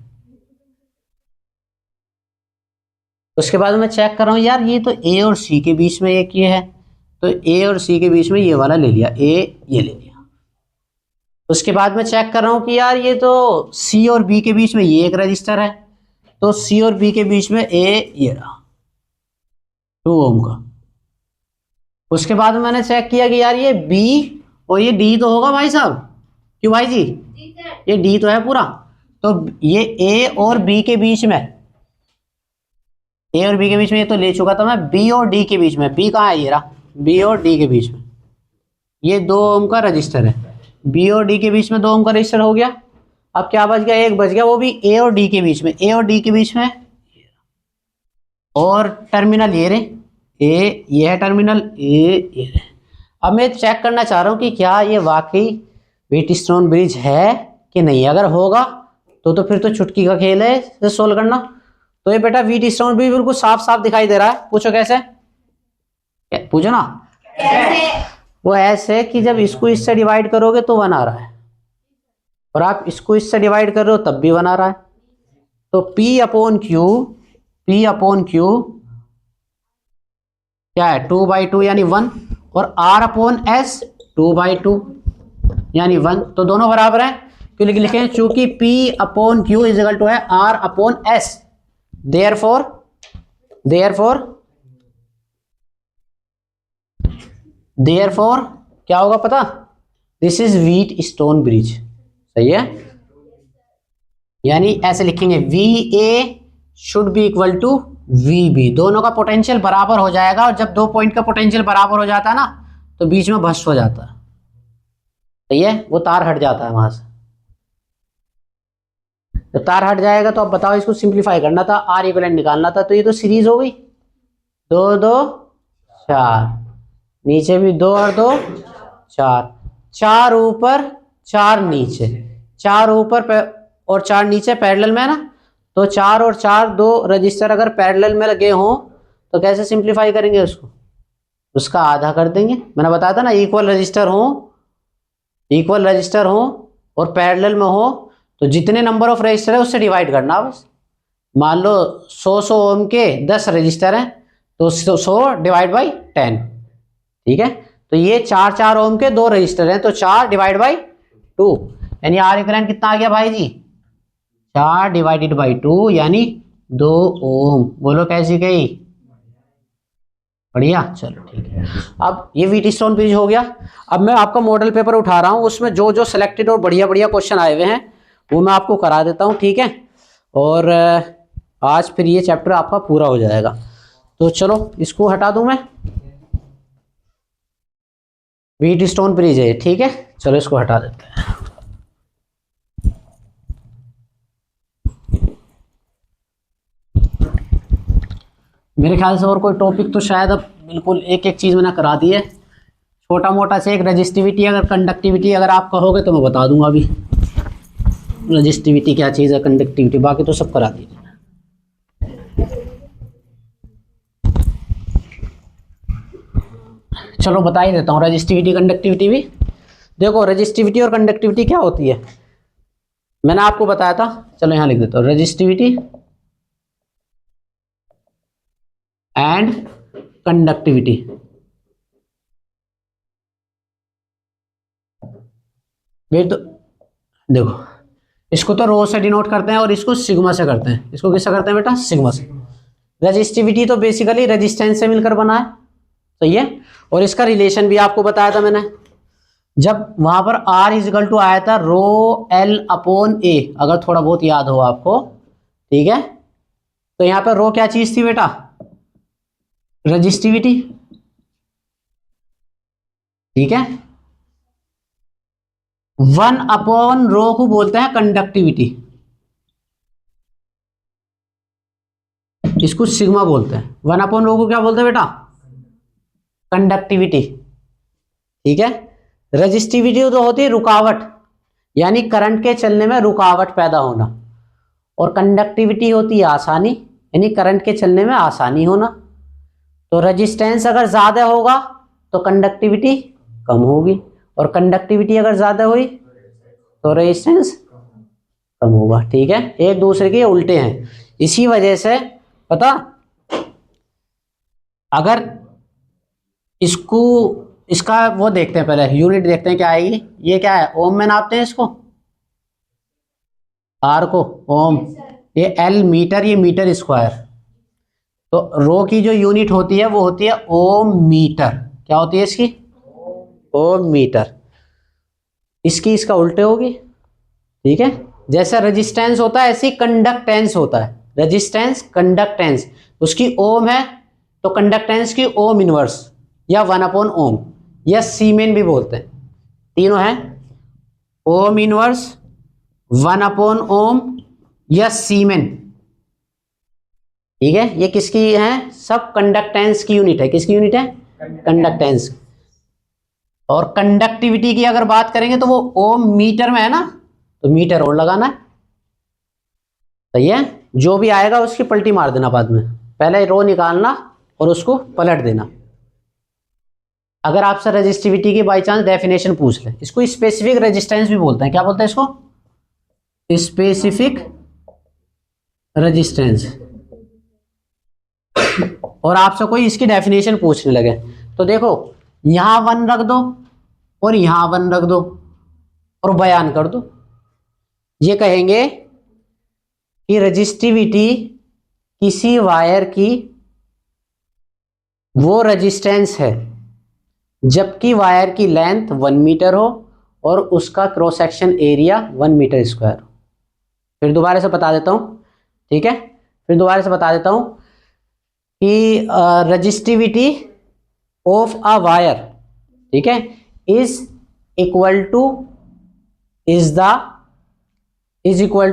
उसके बाद मैं चेक कर रहा हूँ यार ये तो ए और सी के बीच में एक ये है, तो ए और सी के बीच में ये वाला ले लिया, ए ये ले लिया। उसके बाद मैं चेक कर रहा हूँ कि यार ये तो सी और बी के बीच में ये एक रजिस्टर है, तो सी और बी के बीच में ए ये रहा 2 ओम का। उसके बाद मैंने चेक किया कि यार ये बी और ये डी तो होगा भाई साहब, क्यों भाई जी, ये डी तो है पूरा। तो ये ए और बी के बीच में, ए और बी के बीच में ये तो ले चुका था मैं, बी और डी के बीच में, बी कहाँ है, ये रहा, बी और डी के बीच में ये 2 ओम का रजिस्टर है। बी और डी के बीच में 2 ओम का रजिस्टर हो गया। अब क्या बच गया, एक बच गया, वो भी ए और डी के बीच में, ए और डी के बीच में, और टर्मिनल ये रहे, ए ये है टर्मिनल, ए ये रहे। अब मैं चेक करना चाह रहा हूँ कि क्या ये वाकई व्हीटस्टोन ब्रिज है कि नहीं। अगर होगा तो फिर तो चुटकी का खेल है इसे सोल्व करना। तो ये बेटा व्हीटस्टोन ब्रिज बिल्कुल साफ साफ दिखाई दे रहा है। पूछो कैसे, पूछो ना कैसे? वो ऐसे कि जब इसको इससे डिवाइड करोगे तो 1 आ रहा है, और आप इसको इससे डिवाइड कर रहे हो तब भी 1 आ रहा है। तो P अपॉन क्यू क्या है, 2/2 यानी 1, और R अपॉन S 2/2 यानी 1। तो दोनों बराबर हैं, क्यों लिखें, चूंकि P upon Q is equal to है R अपॉन S। देयरफॉर क्या होगा पता, दिस इज व्हीटस्टोन ब्रिज। सही है, यानी ऐसे लिखेंगे VA should be equal to VB। दोनों का पोटेंशियल बराबर हो जाएगा, और जब 2 पॉइंट का पोटेंशियल बराबर हो जाता है ना तो बीच में भस्म हो जाता है। सही है, वो तार हट जाता है वहां से। तो तार हट जाएगा तो अब बताओ, इसको सिंप्लीफाई करना था, R इक्विवेलेंट निकालना था। तो ये तो सीरीज हो गई, 2 2 4, नीचे भी 2 और 2 4, 4 ऊपर 4 नीचे, 4 ऊपर और 4 नीचे पैरेलल में है ना। तो 4 और 4 2 रजिस्टर अगर पैरेलल में लगे हों तो कैसे सिंप्लीफाई करेंगे उसको, उसका आधा कर देंगे। मैंने बताया था ना, इक्वल रजिस्टर हो और पैरेलल में हो तो जितने नंबर ऑफ रजिस्टर है उससे डिवाइड करना बस। मान लो 100 ओम के 10 रजिस्टर हैं तो 100 डिवाइड बाई 10। ठीक है, तो ये 4 ओम के 2 रजिस्टर हैं तो 4 डिवाइड बाई 2, यानी R इक्विवेलेंट कितना आ गया भाई जी, 4 डिवाइडेड बाई 2 यानी 2 ओम। बोलो कैसी गई, बढ़िया, चलो ठीक है। अब ये व्हीटस्टोन ब्रिज हो गया। अब मैं आपका मॉडल पेपर उठा रहा हूँ, उसमें जो जो सिलेक्टेड और बढ़िया बढ़िया क्वेश्चन आए हुए हैं वो मैं आपको करा देता हूँ। ठीक है, और आज फिर ये चैप्टर आपका पूरा हो जाएगा। तो चलो इसको हटा दूं मैं, व्हीटस्टोन ब्रिज है। ठीक है, चलो इसको हटा देते हैं। मेरे ख्याल से और कोई टॉपिक तो शायद अब बिल्कुल एक एक चीज मैंने करा दी है। छोटा मोटा से एक रजिस्टिविटी, अगर कंडक्टिविटी अगर आप कहोगे तो मैं बता दूंगा अभी रजिस्टिविटी क्या चीज़ है, कंडक्टिविटी, बाकी तो सब करा दी। चलो बता ही देता हूँ, रजिस्टिविटी कंडक्टिविटी भी। देखो रजिस्टिविटी और कंडक्टिविटी क्या होती है मैंने आपको बताया था, चलो यहाँ लिख देता हूँ, रजिस्टिविटी एंड कंडक्टिविटी। वेट तो देखो, इसको तो रो से डिनोट करते हैं और इसको सिग्मा से करते हैं। इसको किससे करते हैं बेटा, सिग्मा से। रजिस्टिविटी तो बेसिकली रेजिस्टेंस से मिलकर बना है, सही है। और इसका रिलेशन भी आपको बताया था मैंने, जब वहां पर R इज इक्वल टू आया था रो L अपॉन A, अगर थोड़ा बहुत याद हो आपको। ठीक है, तो यहाँ पर रो क्या चीज थी बेटा, रजिस्टिविटी। ठीक है, 1 अपॉन रो को बोलते हैं कंडक्टिविटी, इसको सिग्मा बोलते हैं। 1 अपॉन रो को क्या बोलते हैं बेटा, कंडक्टिविटी। ठीक है, रजिस्टिविटी तो होती है रुकावट, यानी करंट के चलने में रुकावट पैदा होना, और कंडक्टिविटी होती है आसानी, यानी करंट के चलने में आसानी होना। तो रेजिस्टेंस अगर ज्यादा होगा तो कंडक्टिविटी कम होगी, और कंडक्टिविटी अगर ज्यादा हुई तो रेजिस्टेंस कम होगा। ठीक है, एक दूसरे के उल्टे हैं। इसी वजह से पता, अगर इसको इसका वो देखते हैं, पहले यूनिट देखते हैं क्या आएगी। ये क्या है, ओम में नापते हैं इसको, आर को ओम, ये एल मीटर, ये मीटर स्क्वायर। तो रो की जो यूनिट होती है वो होती है ओम मीटर। क्या होती है इसकी, ओम मीटर। इसकी इसका उल्टे होगी। ठीक है, जैसा रेजिस्टेंस होता है ऐसी कंडक्टेंस होता है। रेजिस्टेंस कंडक्टेंस, उसकी ओम है तो कंडक्टेंस की ओम इनवर्स या 1 अपॉन ओम, या सीमेन भी बोलते हैं, तीनों हैं। ओम इनवर्स, 1 अपॉन ओम या सीमेन। ठीक है, ये किसकी है, सब कंडक्टेंस की यूनिट है। किसकी यूनिट है, कंडक्टेंस। और कंडक्टिविटी की अगर बात करेंगे तो वो ओम मीटर में है ना, तो मीटर और लगाना है। सही है, जो भी आएगा उसकी पलटी मार देना बाद में, पहले रो निकालना और उसको पलट देना। अगर आपसे रेजिस्टिविटी की बाई चांस डेफिनेशन पूछ ले, इसको स्पेसिफिक रेजिस्टेंस भी बोलते हैं। क्या बोलते हैं इसको, स्पेसिफिक रेजिस्टेंस। और आपसे कोई इसकी डेफिनेशन पूछने लगे तो देखो, यहां 1 रख दो और यहां 1 रख दो और बयान कर दो। ये कहेंगे कि रेजिस्टिविटी किसी वायर की वो रेजिस्टेंस है जबकि वायर की लेंथ 1 मीटर हो और उसका cross section area 1 metre square हो। फिर दोबारा से बता देता हूं, ठीक है, फिर दोबारा से बता देता हूं कि रेजिस्टिविटी ऑफ अ वायर, ठीक है, is equal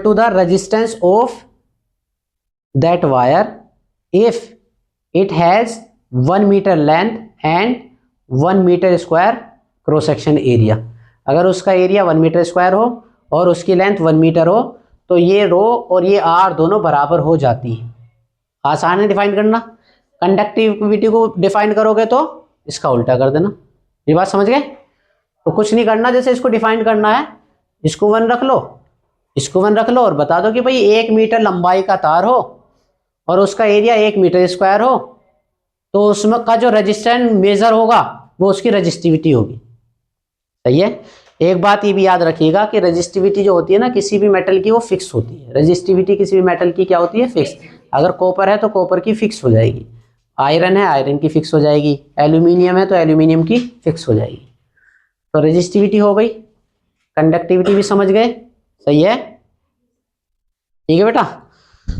to the resistance of that wire if it has 1 metre length and 1 metre square cross section area. अगर उसका एरिया 1 मीटर स्क्वायर हो और उसकी लेंथ 1 मीटर हो तो ये रो और ये आर दोनों बराबर हो जाती है। आसान है डिफाइन करना। कंडक्टिविटी को डिफाइन करोगे तो इसका उल्टा कर देना। ये बात समझ गए? तो कुछ नहीं करना, जैसे इसको डिफाइन करना है, इसको 1 रख लो, इसको 1 रख लो और बता दो कि भाई 1 मीटर लंबाई का तार हो और उसका एरिया 1 मीटर स्क्वायर हो, तो उसमें का जो रेजिस्टेंस मेजर होगा वो उसकी रेजिस्टिविटी होगी। सही है। एक बात ये भी याद रखिएगा कि रेजिस्टिविटी जो होती है ना किसी भी मेटल की, वो फिक्स होती है। रेजिस्टिविटी किसी भी मेटल की क्या होती है, फिक्स। अगर कॉपर है तो कॉपर की फिक्स हो जाएगी, आयरन है आयरन की फिक्स हो जाएगी, एल्यूमिनियम है तो एल्यूमिनियम की फिक्स हो जाएगी। तो रेजिस्टिविटी हो गई, कंडक्टिविटी भी समझ गए। सही है, ठीक है बेटा।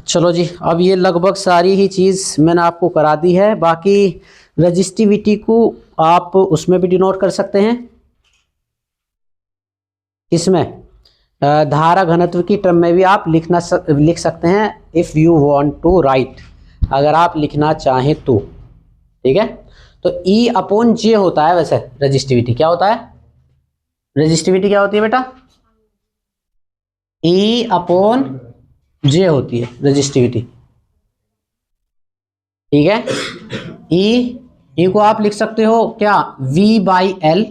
चलो जी, अब ये लगभग सारी ही चीज़ मैंने आपको करा दी है। बाकी रेजिस्टिविटी को आप उसमें भी डिनोट कर सकते हैं, इसमें धारा घनत्व की टर्म में भी आप लिख सकते हैं, if you want to write, अगर आप लिखना चाहें तो। ठीक है, तो E अपॉन जे होता है। वैसे रेजिस्टिविटी क्या होता है, रेजिस्टिविटी क्या होती है बेटा, E अपॉन जे होती है रेजिस्टिविटी। ठीक है, E को आप लिख सकते हो क्या, V/L,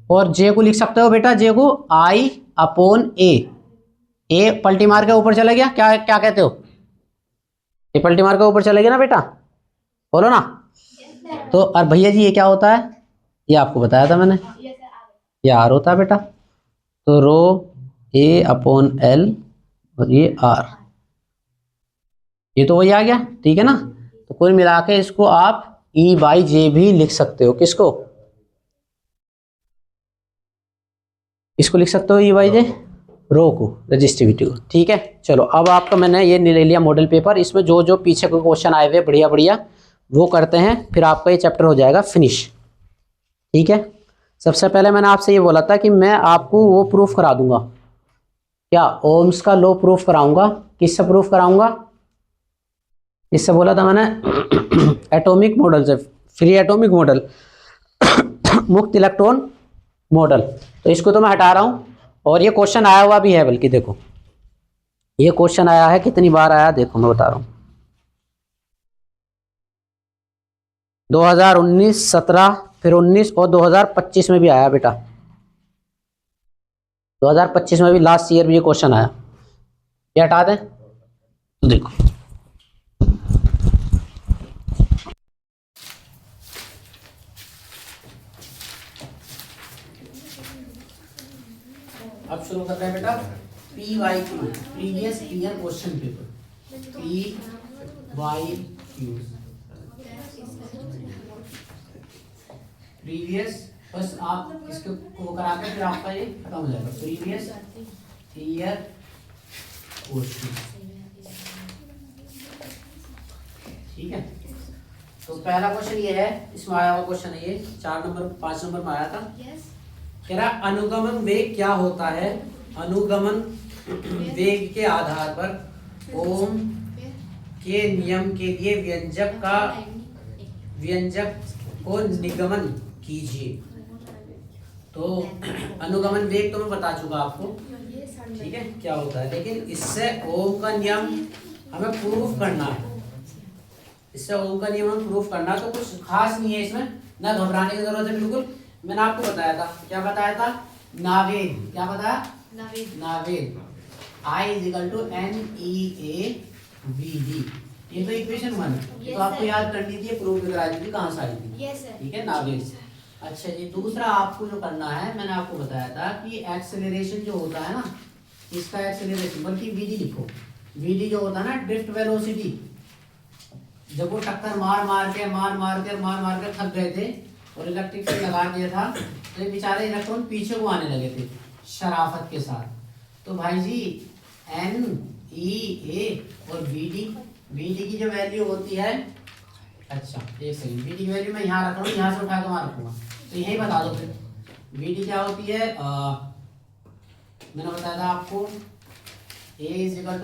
और जे को लिख सकते हो बेटा, जे को I अपॉन ए पलटी मार के ऊपर चला गया, क्या क्या कहते हो, ये पलटी मार के ऊपर चले गया ना बेटा, बोलो ना। तो और भैया जी ये क्या होता है, ये आपको बताया था मैंने, ये आर होता है बेटा। तो रो ए अपॉन एल और ये आर, ये तो वही आ गया। ठीक है ना, तो कुल मिला के इसको आप E/J भी लिख सकते हो। किसको, इसको लिख सकते हो E/J, रो को, रेजिस्टिविटी को। ठीक है, चलो अब आपका मैंने ये ले लिया मॉडल पेपर, इसमें जो जो पीछे कोई क्वेश्चन आए हुए बढ़िया बढ़िया वो करते हैं, फिर आपका ये चैप्टर हो जाएगा फिनिश। ठीक है, सबसे पहले मैंने आपसे ये बोला था कि मैं आपको वो प्रूफ करा दूंगा, क्या, ओम्स का लॉ प्रूफ कराऊंगा। किससे प्रूफ कराऊंगा, इससे बोला था मैंने एटॉमिक मॉडल से, फ्री एटॉमिक मॉडल, मुक्त इलेक्ट्रॉन मॉडल। तो इसको तो मैं हटा रहा हूँ, और ये क्वेश्चन आया हुआ भी है, बल्कि देखो ये क्वेश्चन आया है, कितनी बार आया देखो मैं बता रहा हूँ, 2019, 17, फिर 19 और 2025 में भी आया बेटा। 2025 में भी लास्ट ईयर भी ये क्वेश्चन आया। ये हटा दें तो देखो, अब शुरू करते हैं बेटा PYQ, previous year question paper. PYQ previous, बस आप इसको को कराकर फिर आपका ये खत्म हो जाएगा। प्रीवियस ईयर क्वेश्चन, ठीक है। तो पहला क्वेश्चन ये है, इसमें आया हुआ क्वेश्चन है ये 4 नंबर 5 नंबर में आया था। कह रहा अनुगमन वेग क्या होता है, अनुगमन वेग के आधार पर ओम के नियम के लिए व्यंजक को निगमन कीजिए। तो अनुगमन वेग तो मैं बता चुका आपको, ठीक है क्या होता है, लेकिन इससे ओम का नियम हमें प्रूफ करना है। इससे ओम का नियम हमें प्रूफ करना, तो कुछ खास नहीं है इसमें, ना घबराने की जरूरत है बिल्कुल। मैंने आपको बताया था, क्या बताया था, नावेग, क्या बताया, नावेग I = NEAVD, ये तो इक्वेशन 1 है, तो आपको याद करनी थी, प्रूफ करा दी थी, कहाँ से आई थी, ठीक है नावेग। अच्छा जी, दूसरा आपको जो करना है, मैंने आपको बताया था कि एक्सेलरेशन जो होता है ना, इसका एक्सेलरेशन, बल्कि VD लिखो, VD जो होता है ना, ड्रिफ्ट वेलोसिटी, जब वो टक्कर मार के थक गए थे और इलेक्ट्रिक फील्ड लगा दिया था, तो ये बेचारे इलेक्ट्रॉन पीछे को आने लगे थे शराफत के साथ। तो भाई जी NEA और VD की जो वैल्यू होती है, अच्छा एक सेकंड, VD की वैल्यू मैं यहाँ रख रहा हूँ, यहाँ से उठा कर वहाँ रखूंगा, तो यही बता दो फिर VD क्या होती है। मैंने बताया था आपको A =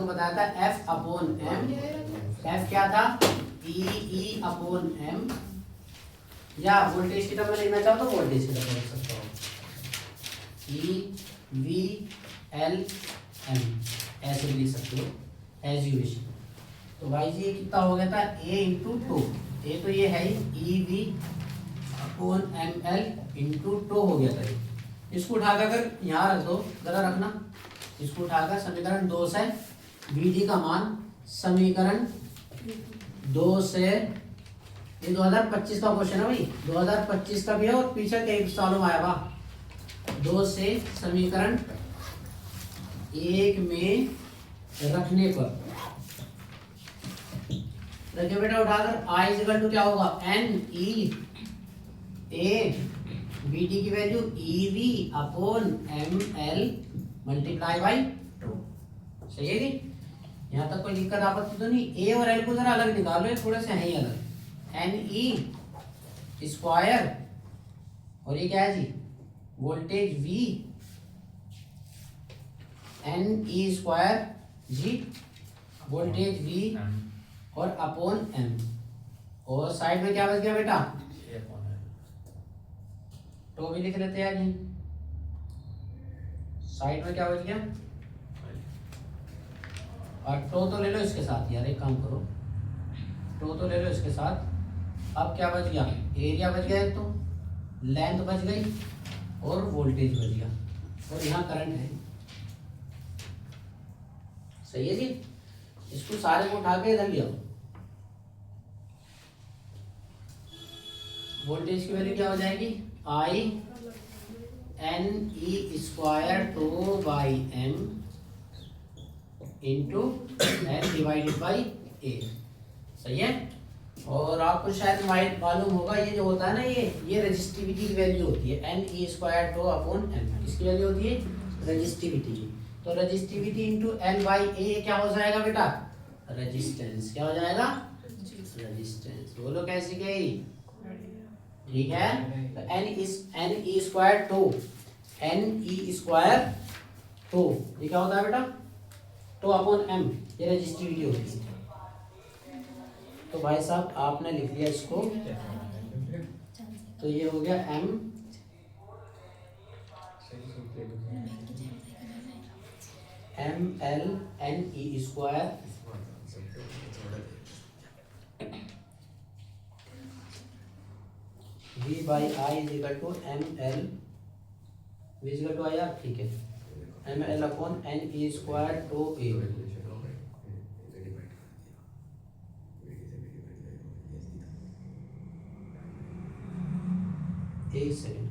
बताया था F/m, F क्या था, E/m, या वोल्टेज की टर्म में लिखना चाहो तो वोल्टेज की टर्म लिख सकता हूँ, EV/L/m, ऐसे भी लिख सकते हो एज यू विश। तो भाई जी कितना हो गया था, A × टो, A तो ये है EV/ml × टो हो गया था। इसको उठाकर यहाँ रख दो, जरा रखना, इसको उठाकर समीकरण 2 से VD का मान, समीकरण 2 से, ये 2025 का क्वेश्चन है भाई, 2025 का भी है और पीछे कई सालों में आया हुआ। 2 से समीकरण 1 में रखने पर, रखिए बेटा उठाकर, I = क्या होगा, NEA, VD की वैल्यू EV/ml × 2, सही है जी। यहाँ तक कोई दिक्कत आपत्ति तो नहीं। A और L को जरा अलग निकालो, थोड़े से हैं ही अलग, NE² और ये क्या है जी, वोल्टेज V, NE² जी, वोल्टेज V और अपॉन M, और साइड में क्या बच गया बेटा, तो भी लिख लेते हैं जी, साइड में क्या बच गया, और तो ले लो इसके साथ यार, एक काम करो, तो ले लो इसके साथ। अब क्या बच गया, एरिया बच गया, तो लेंथ बच गई और वोल्टेज बच गया, और यहाँ करंट है, सही है जी। इसको सारे को उठा के इधर ले आओ। वोल्टेज की वैल्यू क्या हो जाएगी, I NE² टो/m × N/A, सही है। और आपको शायद मालूम होगा, ये जो होता है ना, ये रेजिस्टिविटी की वैल्यू होती है, NE² टो/m, इसकी वैल्यू होती है रेजिस्टिविटी। तो रेजिस्टिविटी × L/A क्या हो जाएगा बेटा, रेजिस्टेंस, क्या हो जाएगा, रेजिस्टेंस, बोलो कैसी गई, ठीक है। तो NE² टो, ये क्या होता है बेटा, टो/m, ये रेजिस्टिविटी होती है। तो भाई साहब आपने लिख लिया इसको, तो ये हो गया M, ml_ne², v/i is equal to ml, v is equal to I R, ठीक है, ml/ne² टू a। एक सेकेंड,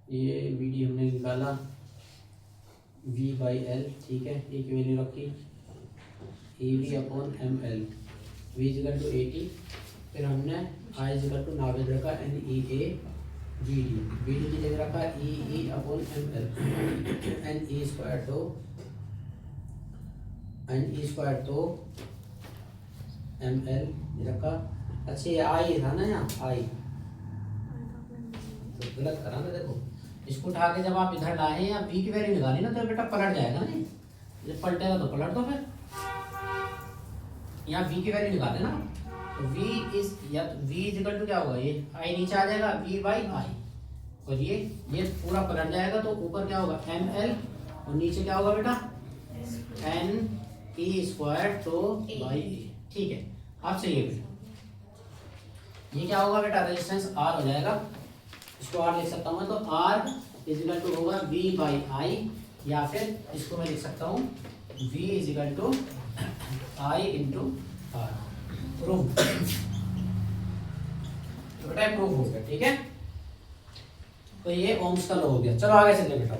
ये वीडी हमने निकाला v/l, ठीक है, ए की वैल्यू रखी AV/ml, v इक्वल टू 80, फिर हमने i इक्वल टू नावेद रखा NEA/VD, VD की जगह रखा EE/ml, NE² तो ml रखा। अच्छा ये i था ना, यहाँ i तो गलत करा ना, देखो इसको उठा के जब आप इधर लाए या v की वैल्यू निकाली ना तो बेटा पलट जाएगा ना, जब पलटेगा तो पलट दो, फिर यहाँ v की वैल्यू निकाले ना, तो v इज या तो v इक्वल टू क्या होगा, ये i नीचे आ जाएगा v/i, और ये पूरा पलट जाएगा तो ऊपर क्या होगा ml, और नीचे क्या होगा बेटा ne² तो by a, ठीक है। अब सही है बेटा, ये क्या होगा बेटा, रेजिस्टेंस R हो जाएगा, इसको R लिख सकता हूँ मैं, तो R इज इक्वल टू होगा v/i, या फिर इसको मैं लिख सकता हूँ v is equal to i into R। Proof, तो बेटा प्रूफ हो गया, ठीक है, तो ये ओम्स का लॉ हो गया। चलो आगे चलते बेटा,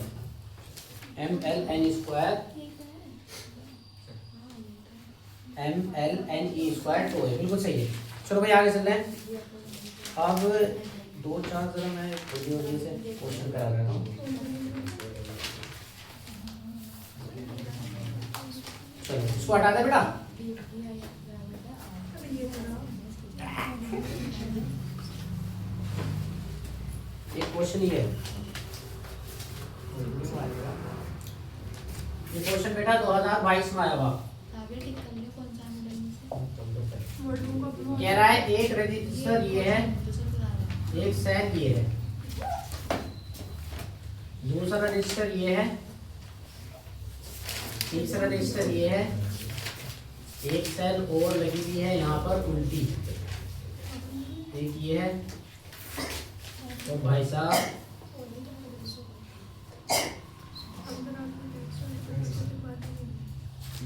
ml/ne² तो है, बिल्कुल सही है। चलो भाई आगे चलते हैं। अब 2-4 जरा मैं वीडियो से क्वेश्चन करा रहा हूँ। चलो इसको हटा दे बेटा, एक क्वेश्चन ही है ये क्वेश्चन बेटा 2022 में आया हुआ, कह रहा है एक रजिस्टर ये है, एक सेल ये है, दूसरा रजिस्टर ये है, तीसरा रजिस्टर ये है, एक सेल और लगी हुई है यहाँ पर उल्टी, एक ये है, तो भाई साहब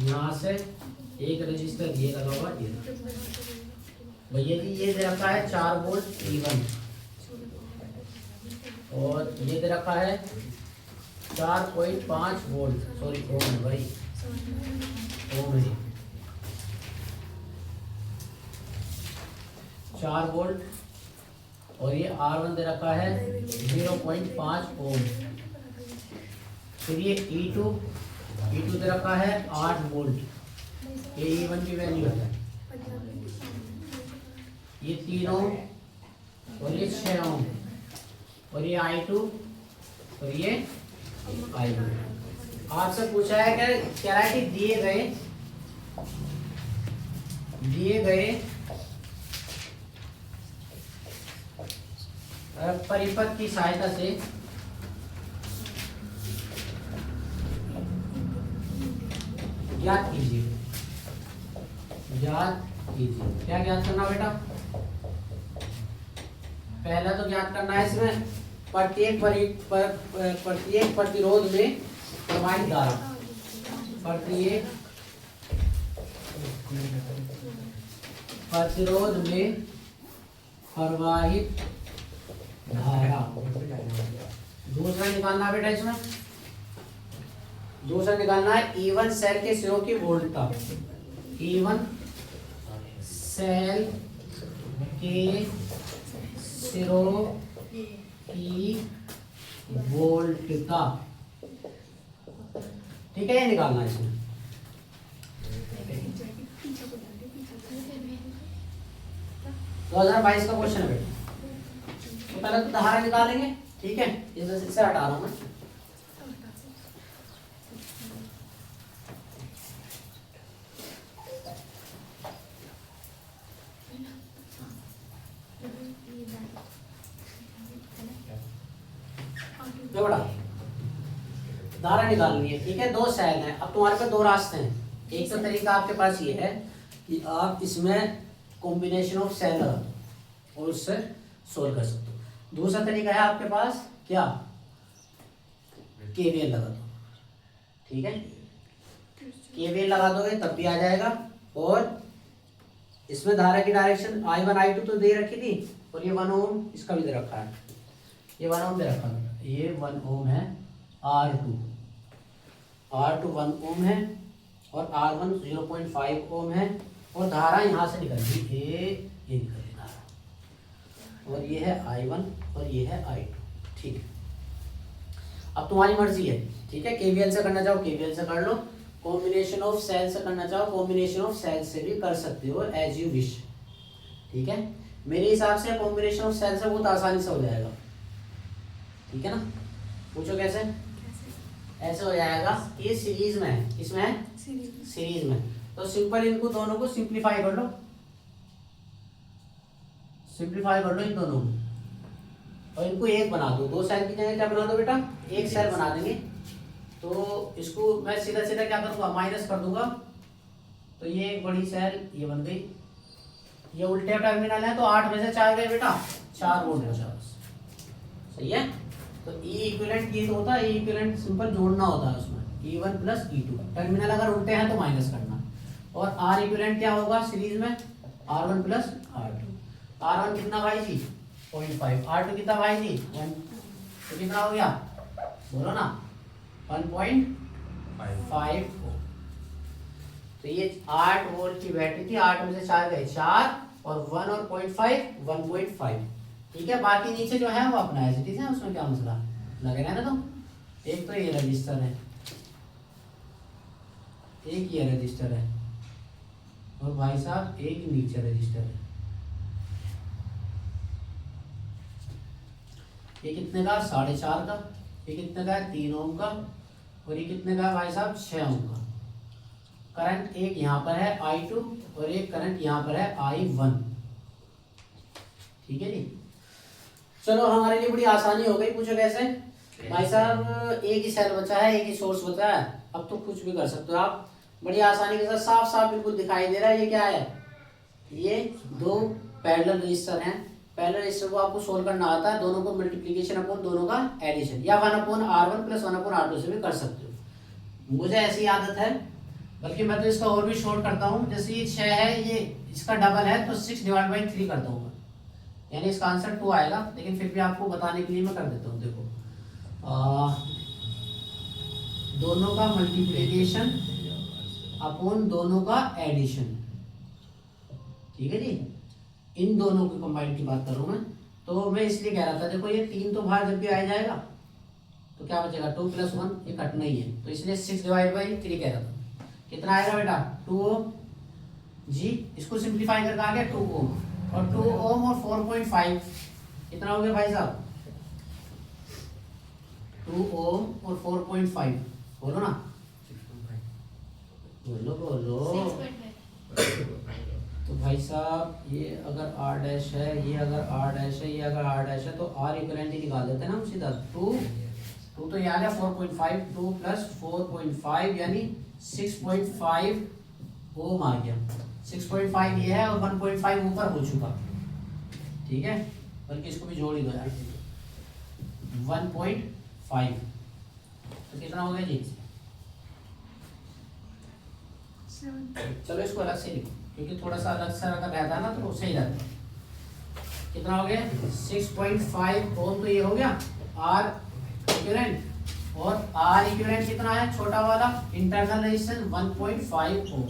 यहाँ से एक रजिस्टर ये लगा हुआ, ये भैया जी ये दे रखा है 4 वोल्ट E1, और ये दे रखा है 4.5 वोल्ट, सॉरी ओम भाई, ओम है 4 वोल्ट, और ये R1 दे रखा है 0.5 ओम, फिर ये E2 दे रखा है 8 वोल्ट, ये E1 की वैल्यू है, ये 3 ओम और ये 6 ओम, और ये I2 और ये I1। आपसे पूछा है कि कह रहा है कि दिए गए परिपथ की सहायता से ज्ञात कीजिए, क्या ज्ञात करना बेटा, पहला तो ज्ञात करना है इसमें प्रत्येक प्रतिरोध में प्रवाहित धारा, प्रत्येक प्रतिरोध में प्रवाहित धारा। दूसरा निकालना बेटा, इसमें दूसरा निकालना है E1 सेल के सिरों की वोल्टता, E1 सेल के सिरों की वोल्टता, ठीक है, ये निकालना है इसमें। 2022 का क्वेश्चन है बेटा, तो पहले तो धारा निकालेंगे, ठीक है, इससे हटा रहा हूं मैं, ये बड़ा धारा निकालनी है, ठीक है। 2 सेल हैं, अब तुम्हारे पास 2 रास्ते हैं। एक तो तरीका आपके पास ये है कि आप इसमें कॉम्बिनेशन ऑफ सेल और उससे सोल्व कर सकते हो। दूसरा तरीका है आपके पास क्या, केवीएल लगा दो, ठीक है। केवीएल लगा दोगे तब भी आ जाएगा। और इसमें धारा की डायरेक्शन I1 I2 तो दे रखी थी, और ये 1 ओम इसका भी दे रखा है, ये 1 ओम दे रखा है, ये 1 ओम है। R2 1 ओम है और R1 0.5 ओम है। और धारा यहाँ से निकल रही ये निकल रही धारा, और ये है I1 और ये है I2, ठीक है। अब तुम्हारी मर्जी है, ठीक है। केवीएल से करना चाहो केवीएल से कर लो, कॉम्बिनेशन ऑफ सेल से करना चाहो कॉम्बिनेशन ऑफ सेल से भी कर सकते हो, एज यू विश, ठीक है। मेरे हिसाब से कॉम्बिनेशन ऑफ सेल से बहुत आसानी से हो जाएगा, ठीक है ना। पूछो कैसे? ऐसे हो जाएगा कि सीरीज में है, किसमें है? सीरीज में। तो सिंपल इनको दोनों को सिंप्लीफाई कर लो, सिंप्लीफाई कर लो इन दोनों को, और इनको एक बना दो। 2 सेल की जगह क्या बना दो बेटा, एक सेल बना देंगे। तो इसको मैं सीधा सीधा क्या करूँगा, माइनस कर दूंगा। तो ये एक बड़ी सेल ये बन गई, ये उल्टे टर्मिनल है तो 8 में से 4 गए बेटा, 4 वोल्ट बचा बस, सही है। तो E इक्विवेलेंट ये होता है, E इक्विवेलेंट सिंपल जोड़ना होता है उसमें, E1 प्लस E2। टर्मिनल अगर उल्टे हैं तो माइनस करना। और R इक्विवेलेंट क्या होगा सीरीज में, R1 प्लस R2। R1 कितना भाई जी 0.5, R2 कितना भाई जी 1, तो कितना हो गया बोलो ना 1.5। तो ये 8 वोल्ट की बैटरी थी, 8 में से 4 गए 4, और 1 और 0.5 1.5, ठीक है। बाकी नीचे जो है वो अपना है, ठीक है, उसमें क्या मसला लगे रहना। तो एक तो ये रजिस्टर है, एक ये रजिस्टर है, और भाई साहब एक नीचे रजिस्टर है। ये कितने का 4.5 का, ये कितने का है 3 ओम का, और ये कितने का है भाई साहब 6 ओम का। करंट एक यहाँ पर है I2 और एक करंट यहाँ पर है I1, ठीक है जी। चलो हमारे लिए बड़ी आसानी हो गई। पूछो कैसे? भाई साहब एक ही सेल बचा है, एक ही सोर्स बचा है, अब तो कुछ भी कर सकते हो आप बड़ी आसानी के साथ। साफ साफ बिल्कुल दिखाई दे रहा है। ये क्या है, ये 2 पैरेलल रजिस्टर हैं। पैरेलल रजिस्टर को आपको सोल्व करना आता है, दोनों को मल्टीप्लिकेशन अपॉन दोनों का एडिशन, या 1/R1 प्लस 1/R2 से भी कर सकते हो। मुझे ऐसी आदत है, बल्कि मैं तो इसका और भी शॉर्ट करता हूँ। जैसे ये 6 है, ये इसका डबल है तो 6/3 करता हूँ मैं, यानी इसका आंसर 2 आएगा। लेकिन फिर भी आपको बताने के लिए मैं कर देता हूँ। देखो दोनों का मल्टीप्लिकेशन अपॉन दोनों का एडिशन, ठीक है जी। इन दोनों की कंबाइंड की बात करूँ मैं, तो मैं इसलिए कह रहा था, देखो ये 3 तो बाहर जब भी आ जाएगा तो क्या बचेगा 2 + 1, ये कटना ही है, तो इसलिए 6/3 कह रहा था। कितना आएगा बेटा 2 ओम जी। इसको सिंप्लीफाई करके आ गया 2 ओम, और 2 ओम और 4.5 कितना हो गया भाई साहब 2 ओम और 4.5, बोलो ना, बोलो बोलो। तो भाई साहब ये अगर R डैश है, ये अगर R डैश है, ये अगर R डैश है, तो R इक्विवेलेंट ही निकाल देते हैं ना हम सीधा। 2 तो ये आ गया 4.5, 2 + 4.5 यानी 6.5 ओम आ गया। 6.5 ये है और 1.5 ऊपर हो चुका, ठीक है। बल्कि इसको भी जोड़ ही दो यार, 1.5 तो कितना हो गया जी 7। चलो इसको अलग से लिखो, क्योंकि थोड़ा सा अलग से अगर रहता है ना तो सही रहता। कितना हो गया 6.5 ओम, तो ये हो गया R इक्विवेलेंट, और R इक्विवेलेंट कितना है छोटा वाला इंटरनल रेजिस्टेंस 1.5 ओम।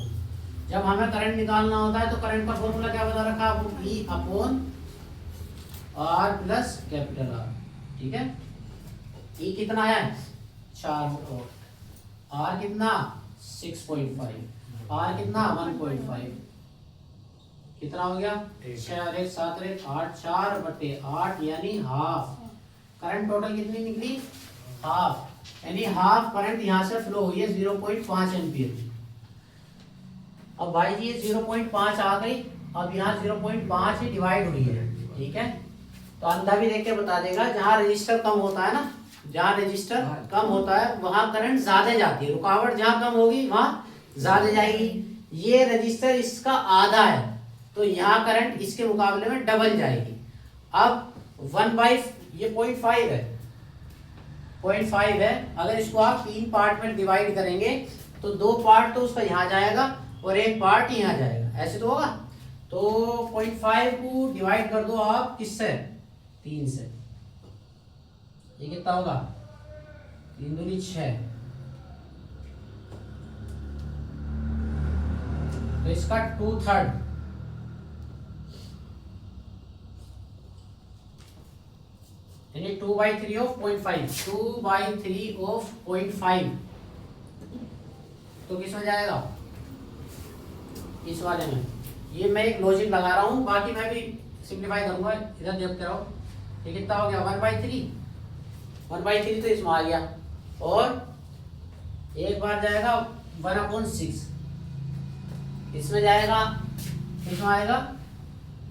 जब हमें करंट निकालना होता है तो करंट का फॉर्मूला क्या बता रखा है, E upon R plus capital R, ठीक है। E कितना है 4 वोल्ट, R कितना 6.5, R कितना 1.5, कितना हो गया 6 और 1 7 और 1 8, 4/8 यानी हाफ। करंट टोटल कितनी निकली हाफ, यानी हाफ करंट यहाँ से फ्लो हुई है 0.5 एम्पियर। अब भाई जी ये 0.5 आ गई, अब यहाँ 0.5 ही डिवाइड हुई है, ठीक है। तो अंधा भी देख के बता देगा, जहाँ रजिस्टर कम होता है ना जहाँ रजिस्टर कम होता है वहां करंट ज्यादा जाती है, रुकावट जहाँ कम होगी वहां ज्यादा जाएगी। ये रजिस्टर इसका आधा है तो यहाँ करंट इसके मुकाबले में डबल जाएगी। अब 1/, ये 0.5 है, 0.5 है। अगर इसको आप 3 पार्ट में डिवाइड करेंगे तो 2 पार्ट तो उसका यहाँ जाएगा और 1 पार्ट यहाँ जाएगा, ऐसे तो होगा। तो 0.5 को डिवाइड कर दो आप किससे, 3 से। ये कितना होगा, 3 दूनी 6। तो इसका 2/3 यानी 2/3 ऑफ 0.5, 2/3 ऑफ 0.5 तो किस में जाएगा, इस वाले में। ये मैं एक लॉजिक लगा रहा हूँ, बाकी मैं भी सिंप्लीफाई करूंगा, इधर देखते रहो। ये कितना हो गया, 1/3, 1/3 तो इसमें आ गया, और एक बार जाएगा 1/6, इसमें जाएगा, इसमें आएगा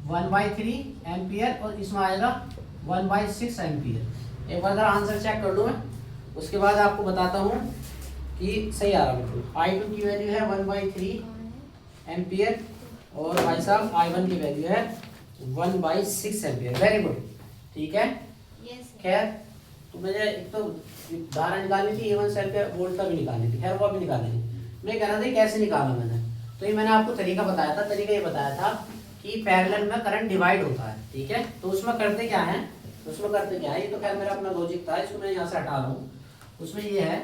1/3 एम्पियर और इसमें आएगा 1/6 एम्पियर। एक बार अगर आंसर चेक कर लूँ मैं, उसके बाद आपको बताता हूँ कि सही आ रहा है। I2 की वैल्यू है 1/3 एम्पियर और भाई साहब I1 की वैल्यू है 1/6 एम्पियर। वेरी गुड, ठीक है। खैर तो मुझे एक तो धारा निकालनी थी, A1 सेल पे वोल्ट का भी निकालनी थी, खैर वो भी निकालनी थी। मैं कह रहा था कैसे निकाला मैंने, तो ये मैंने आपको तरीका बताया था। तरीका ये बताया था कि पैरेलल में करंट डिवाइड होता है, ठीक है। तो उसमें करते क्या है, ये तो खैर मेरा अपना लॉजिक था, इसको मैं यहाँ से हटा रहा हूँ। उसमें ये है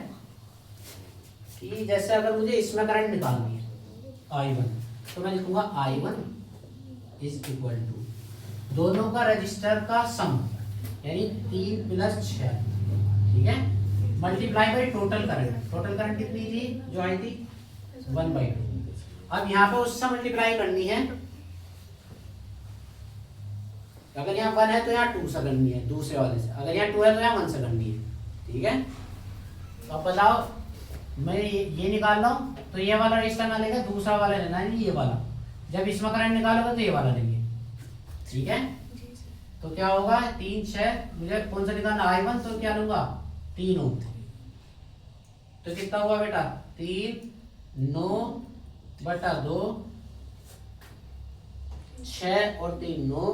कि जैसे अगर मुझे इसमें करंट निकालनी है I1, तो मैं लिखूंगा I1 इज इक्वल टू दोनों का रजिस्टर का सम, यानी 3 + 6, ठीक है, multiply by total current. Total current कितनी थी जो आई थी, 1/2। अब यहाँ पे उससे मल्टीप्लाई करनी है, अगर यहाँ 1 है तो यहाँ 2 से करनी है दूसरे वाले से, अगर यहाँ 2 है तो यहाँ 1 से करनी है, ठीक है। तो अब बताओ, मैं ये निकाल रहा हूँ तो ये वाला रजिस्टर ना लेगा, दूसरा वाला लेना है, ये वाला। जब इसमें करंट निकालोगे तो ये वाला लेंगे, ठीक है। तो क्या होगा, 3 6, मुझे कौन सा निकालना, I1, तो क्या लूंगा 3 ओम। तो कितना हुआ बेटा, 3 9/2, 6 और 3 9,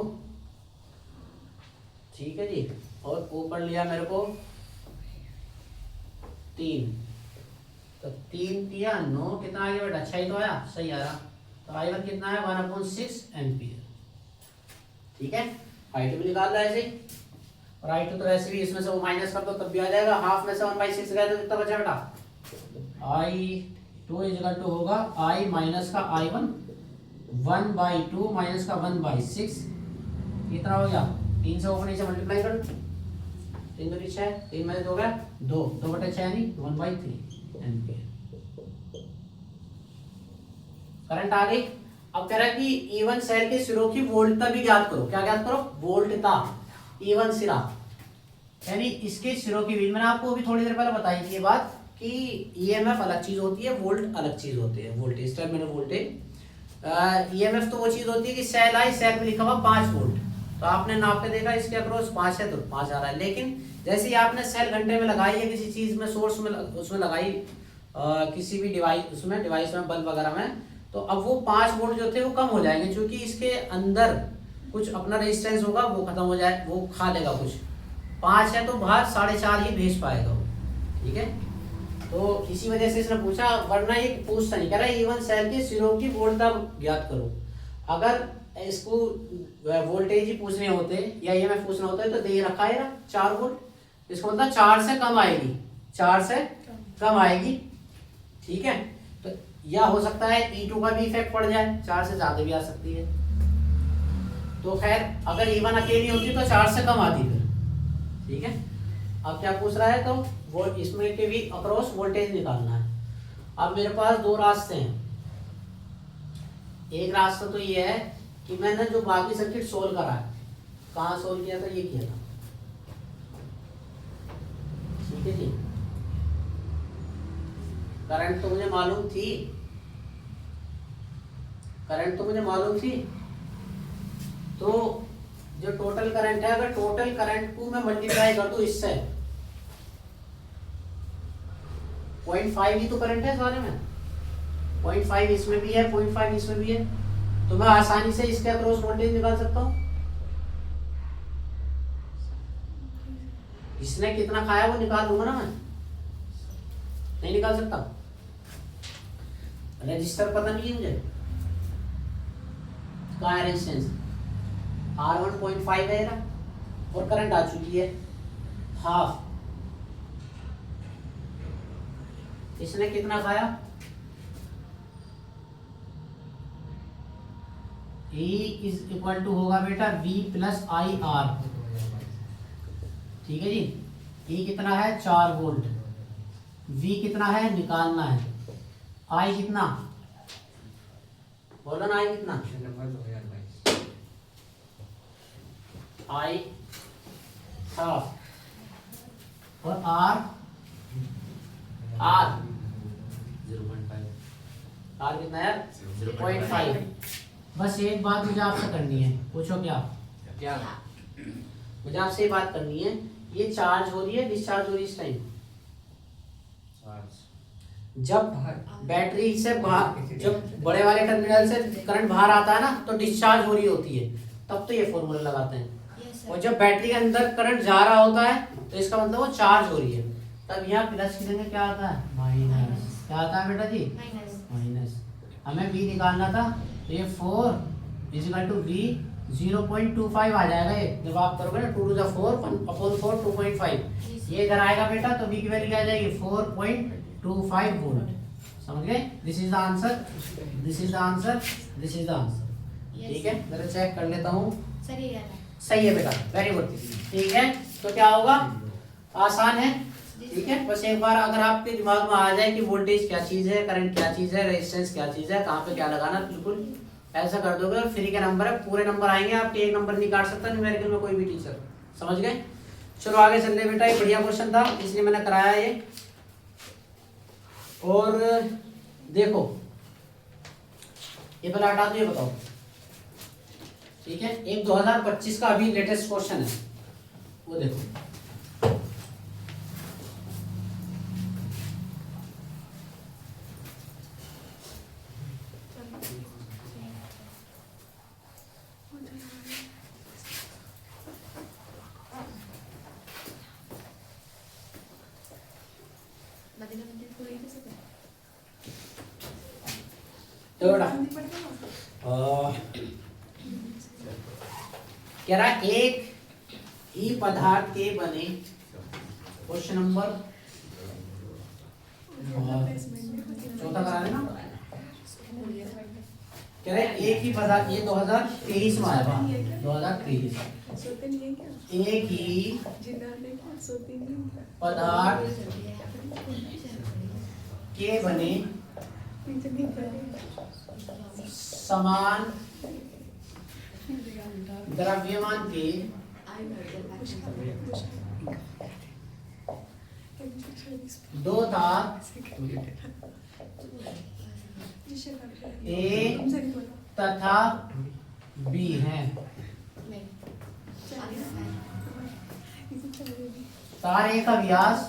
ठीक है जी। और ऊपर लिया मेरे को 3, तो 3 दिया 9, कितना आ गया बेटा, 6 ही तो आया, सही आ रहा। तो I1 कितना है, 1/6 एम्पियर, ठीक है। I2 भी निकाल रहा है ऐसे ही, और I2 तो वैसे भी इसमें से वो माइनस कर दो तब भी आ जाएगा। हाफ में से 1/6 गया तो कितना बचा बेटा, I2 इक्वल टू होगा I माइनस का I1, 1/2 माइनस का 1/6, कितना हो गया, 3 से ऊपर नीचे मल्टीप्लाई कर, 3 2 6, 3 में 2 हो गया 2, 2/6 यानी 1/3 एम्पियर करंट आ गई। अब कह रहा है कि E1 सेल के सिरों की वोल्टता भी ज्ञात करो। क्या ज्ञात करो, वोल्टता, E1 सिरा, यानी इसके सिरों की भी। मैंने आपको अभी थोड़ी देर पहले बताई थी ये बात कि EMF अलग चीज होती है, वोल्ट अलग चीज होती है। वोल्टेज टर्मिनल वोल्टेज, EMF तो वो चीज होती है कि सेल आई, सेल पे लिखा हुआ 5 वोल्ट, तो आपने नाप के देखा इसके अक्रॉस 5 है तो 5 आ रहा है। लेकिन जैसे ही आपने सेल घंटे में लगाई है किसी चीज में, सोर्स में उसमें लगाई, किसी भी डिवाइस में बल्ब वगैरह में, तो अब वो 5 वोल्ट जो थे वो कम हो जाएंगे, क्योंकि इसके अंदर कुछ अपना रेजिस्टेंस होगा, वो खत्म हो जाए, वो खा लेगा कुछ। 5 है तो बाहर 4.5 ही भेज पाएगा वो, ठीक है। तो इसी वजह से इसने पूछा, वरना ये पूछता नहीं, कह रहा है E1 सेल के सिरों की वोल्टता ज्ञात करो। अगर इसको वोल्टेज ही पूछने होते या EMF पूछना होता है तो दे रखा है ना 4 वोल्ट, इसको मतलब 4 से कम आएगी, 4 से कम आएगी, ठीक है। तो या हो सकता है E2 का भी इफेक्ट पड़ जाए, 4 से ज्यादा भी आ सकती है। तो खैर अगर E1 अकेली होती तो 4 से कम आती फिर, ठीक है। अब क्या पूछ रहा है, तो वो इसमें के भी अक्रॉस वोल्टेज निकालना है। अब मेरे पास 2 रास्ते हैं। एक रास्ता तो ये है कि मैंने जो बाकी सर्किट सोल्व करा है, कहाँ सोल्व किया था, ये किया था, ठीक है जी। करंट तो मुझे मालूम थी, तो जो टोटल करंट है, अगर टोटल करंट को मैं मल्टीप्लाई कर दूं इससे, 0.5 ही तो करंट है सारे में, 0.5 इसमें भी है, 0.5 इसमें भी है, तो मैं आसानी से इसके अक्रॉस वोल्टेज निकाल सकता हूँ। इसने कितना खाया वो निकाल लूंगा ना मैं, नहीं निकाल सकता? रजिस्टर पता नहीं है मुझे, कहाँ है रेजिस्टेंस? R1 0.5 है ना, और करंट आ चुकी है हाफ। इसने कितना खाया? E इज इक्वल टू होगा बेटा V प्लस आई आर, ठीक है जी। E कितना है? 4 वोल्ट। V कितना है निकालना है। I कितना, बोलो ना, I कितना? I हाफ और R 0.5, R कितना है? 0.5। बस एक बात मुझे आपसे करनी है, पूछो क्या? क्या मुझे आपसे बात करनी है, ये चार्ज हो रही है डिस्चार्ज हो रही है इस टाइम? जब बैटरी से बाहर, जब बड़े वाले टर्मिनल से करंट बाहर आता है ना तो डिस्चार्ज हो रही होती है, तब तो ये फॉर्मूला लगाते हैं। और जब बैटरी के अंदर करंट जा रहा होता है तो इसका मतलब वो चार्ज हो रही है, तब यहाँ प्लस की जगह क्या आता है? माइनस। क्या आता है बेटा जी? माइनस। हमें V निकालना था, तो ये 4 इजिकल टू V 0.25 आ जाएगा। ये जब आप करोगे ना 2 to the 4 1/4 2.5, ये इधर आएगा बेटा, तो V की वैल्यू क्या आ जाएगी? 4.25 वोल्ट। समझ गए? This is the answer, this is the answer, this is the answer. ठीक है, जरा चेक कर लेता हूँ। सही है बेटा, वेरी गुड। ठीक है, तो क्या होगा? आसान है। ठीक है, बस एक बार अगर आपके दिमाग में आ जाए कि वोल्टेज क्या चीज है, करंट क्या चीज है, रेजिस्टेंस क्या चीज है, कहाँ पे क्या लगाना, बिल्कुल ऐसा कर दोगे और फ्री का नंबर है, पूरे नंबर आएंगे आपके, एक नंबर नहीं काट सकता न्यूमेरिकल में कोई भी टीचर। समझ गए? चलो आगे चल रहे बेटा, ये बढ़िया क्वेश्चन था इसलिए मैंने कराया ये। और देखो ये पहले हटा दो, ये बताओ। ठीक है, एक 2025 का अभी लेटेस्ट क्वेश्चन है, वो देखो। कह रहा एक ही पदार्थ के बने, क्वेश्चन नंबर 14 करा देना। कह रहे एक ही पदार्थ, ये 2023 में आया था, 2023। एक ही पदार्थ के बने समान द्रव्यमान के दो तार ए तथा बी हैं। तार ए का व्यास,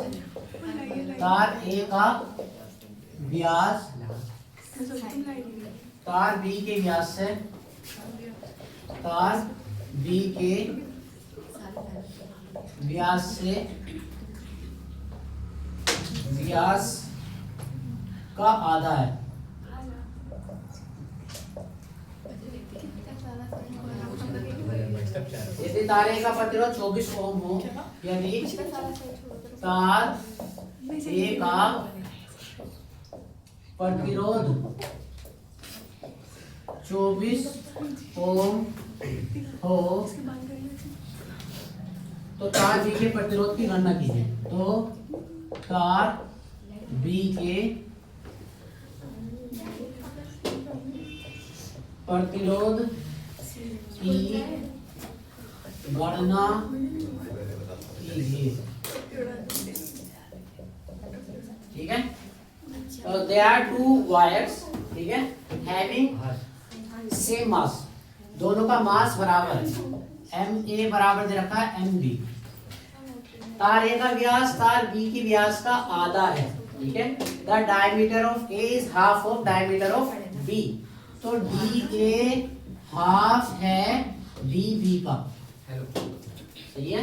तार ए का व्यास तार बी के व्यास से, तार बी के व्यास से व्यास का आधा है। यदि तारे का प्रतिरोध 24 ओम हो, यदि तार ए का प्रतिरोध 24 ओम हो तो तार बी के प्रतिरोध की गणना कीजिए। तो तार बी के प्रतिरोध की गणना कीजिए। ठीक है, तो दे आर टू वायर्स, ठीक है, हैविंग सेम मास, दोनों का मास बराबर है। एम ए बराबर दे रखा है एम बी। तार ए का व्यास तार बी की व्यास का आधा है, ठीक है। The diameter of A is half of diameter of B, तो डी ए हाफ है डी बी का, सही है।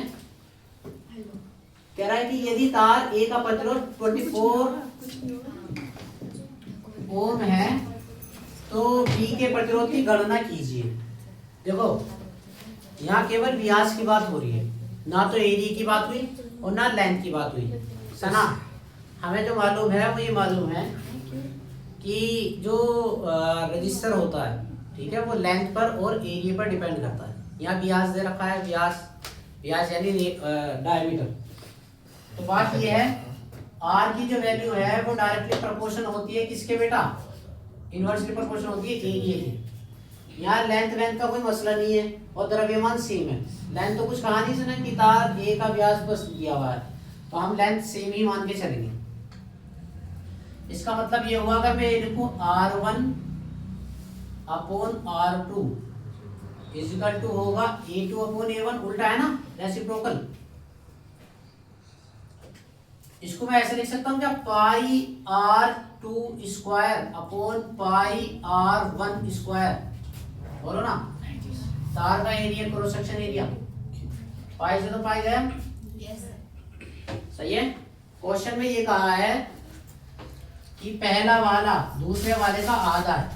कह रहा है कि यदि तार ए का प्रतिरोध 24 ओम है तो बी के प्रतिरोध की गणना कीजिए। देखो यहाँ केवल व्यास की बात हो रही है, ना तो एरिया की बात हुई और ना लेंथ की बात हुई, सना। हमें जो मालूम है वो ये मालूम है कि जो रजिस्टर होता है, ठीक है, वो लेंथ पर और एरिया पर डिपेंड करता है। यहाँ व्यास दे रखा है, व्यास यानी डायमीटर। तो बात ये है आर की जो वैल्यू है वो डायरेक्टली प्रोपोर्शन होती है किसके बेटा, इनवर्सली प्रोपोर्शन होती है एरिया की। यहाँ लेंथ का कोई मसला नहीं है और द्रव्यमान सेम है। लेंथ तो कुछ कहा नहीं सुना कि तार ए का व्यास बस दिया हुआ है, तो हम लेंथ सेम ही मान के चलेंगे। इसका मतलब ये हुआ अगर मैं लिखूं R1 upon R2 is equal to होगा A2 अपॉन A1, उल्टा है ना, रेसिप्रोकल। इसको मैं ऐसे लिख सकता हूं क्या, पाई R2 square upon pi R1 square, बोलो ना। तार का एरिया क्रॉस सेक्शन एरिया, पाई से तो पाई गया, सही है। क्वेश्चन में ये कहा है कि पहला वाला दूसरे वाले का आधा है,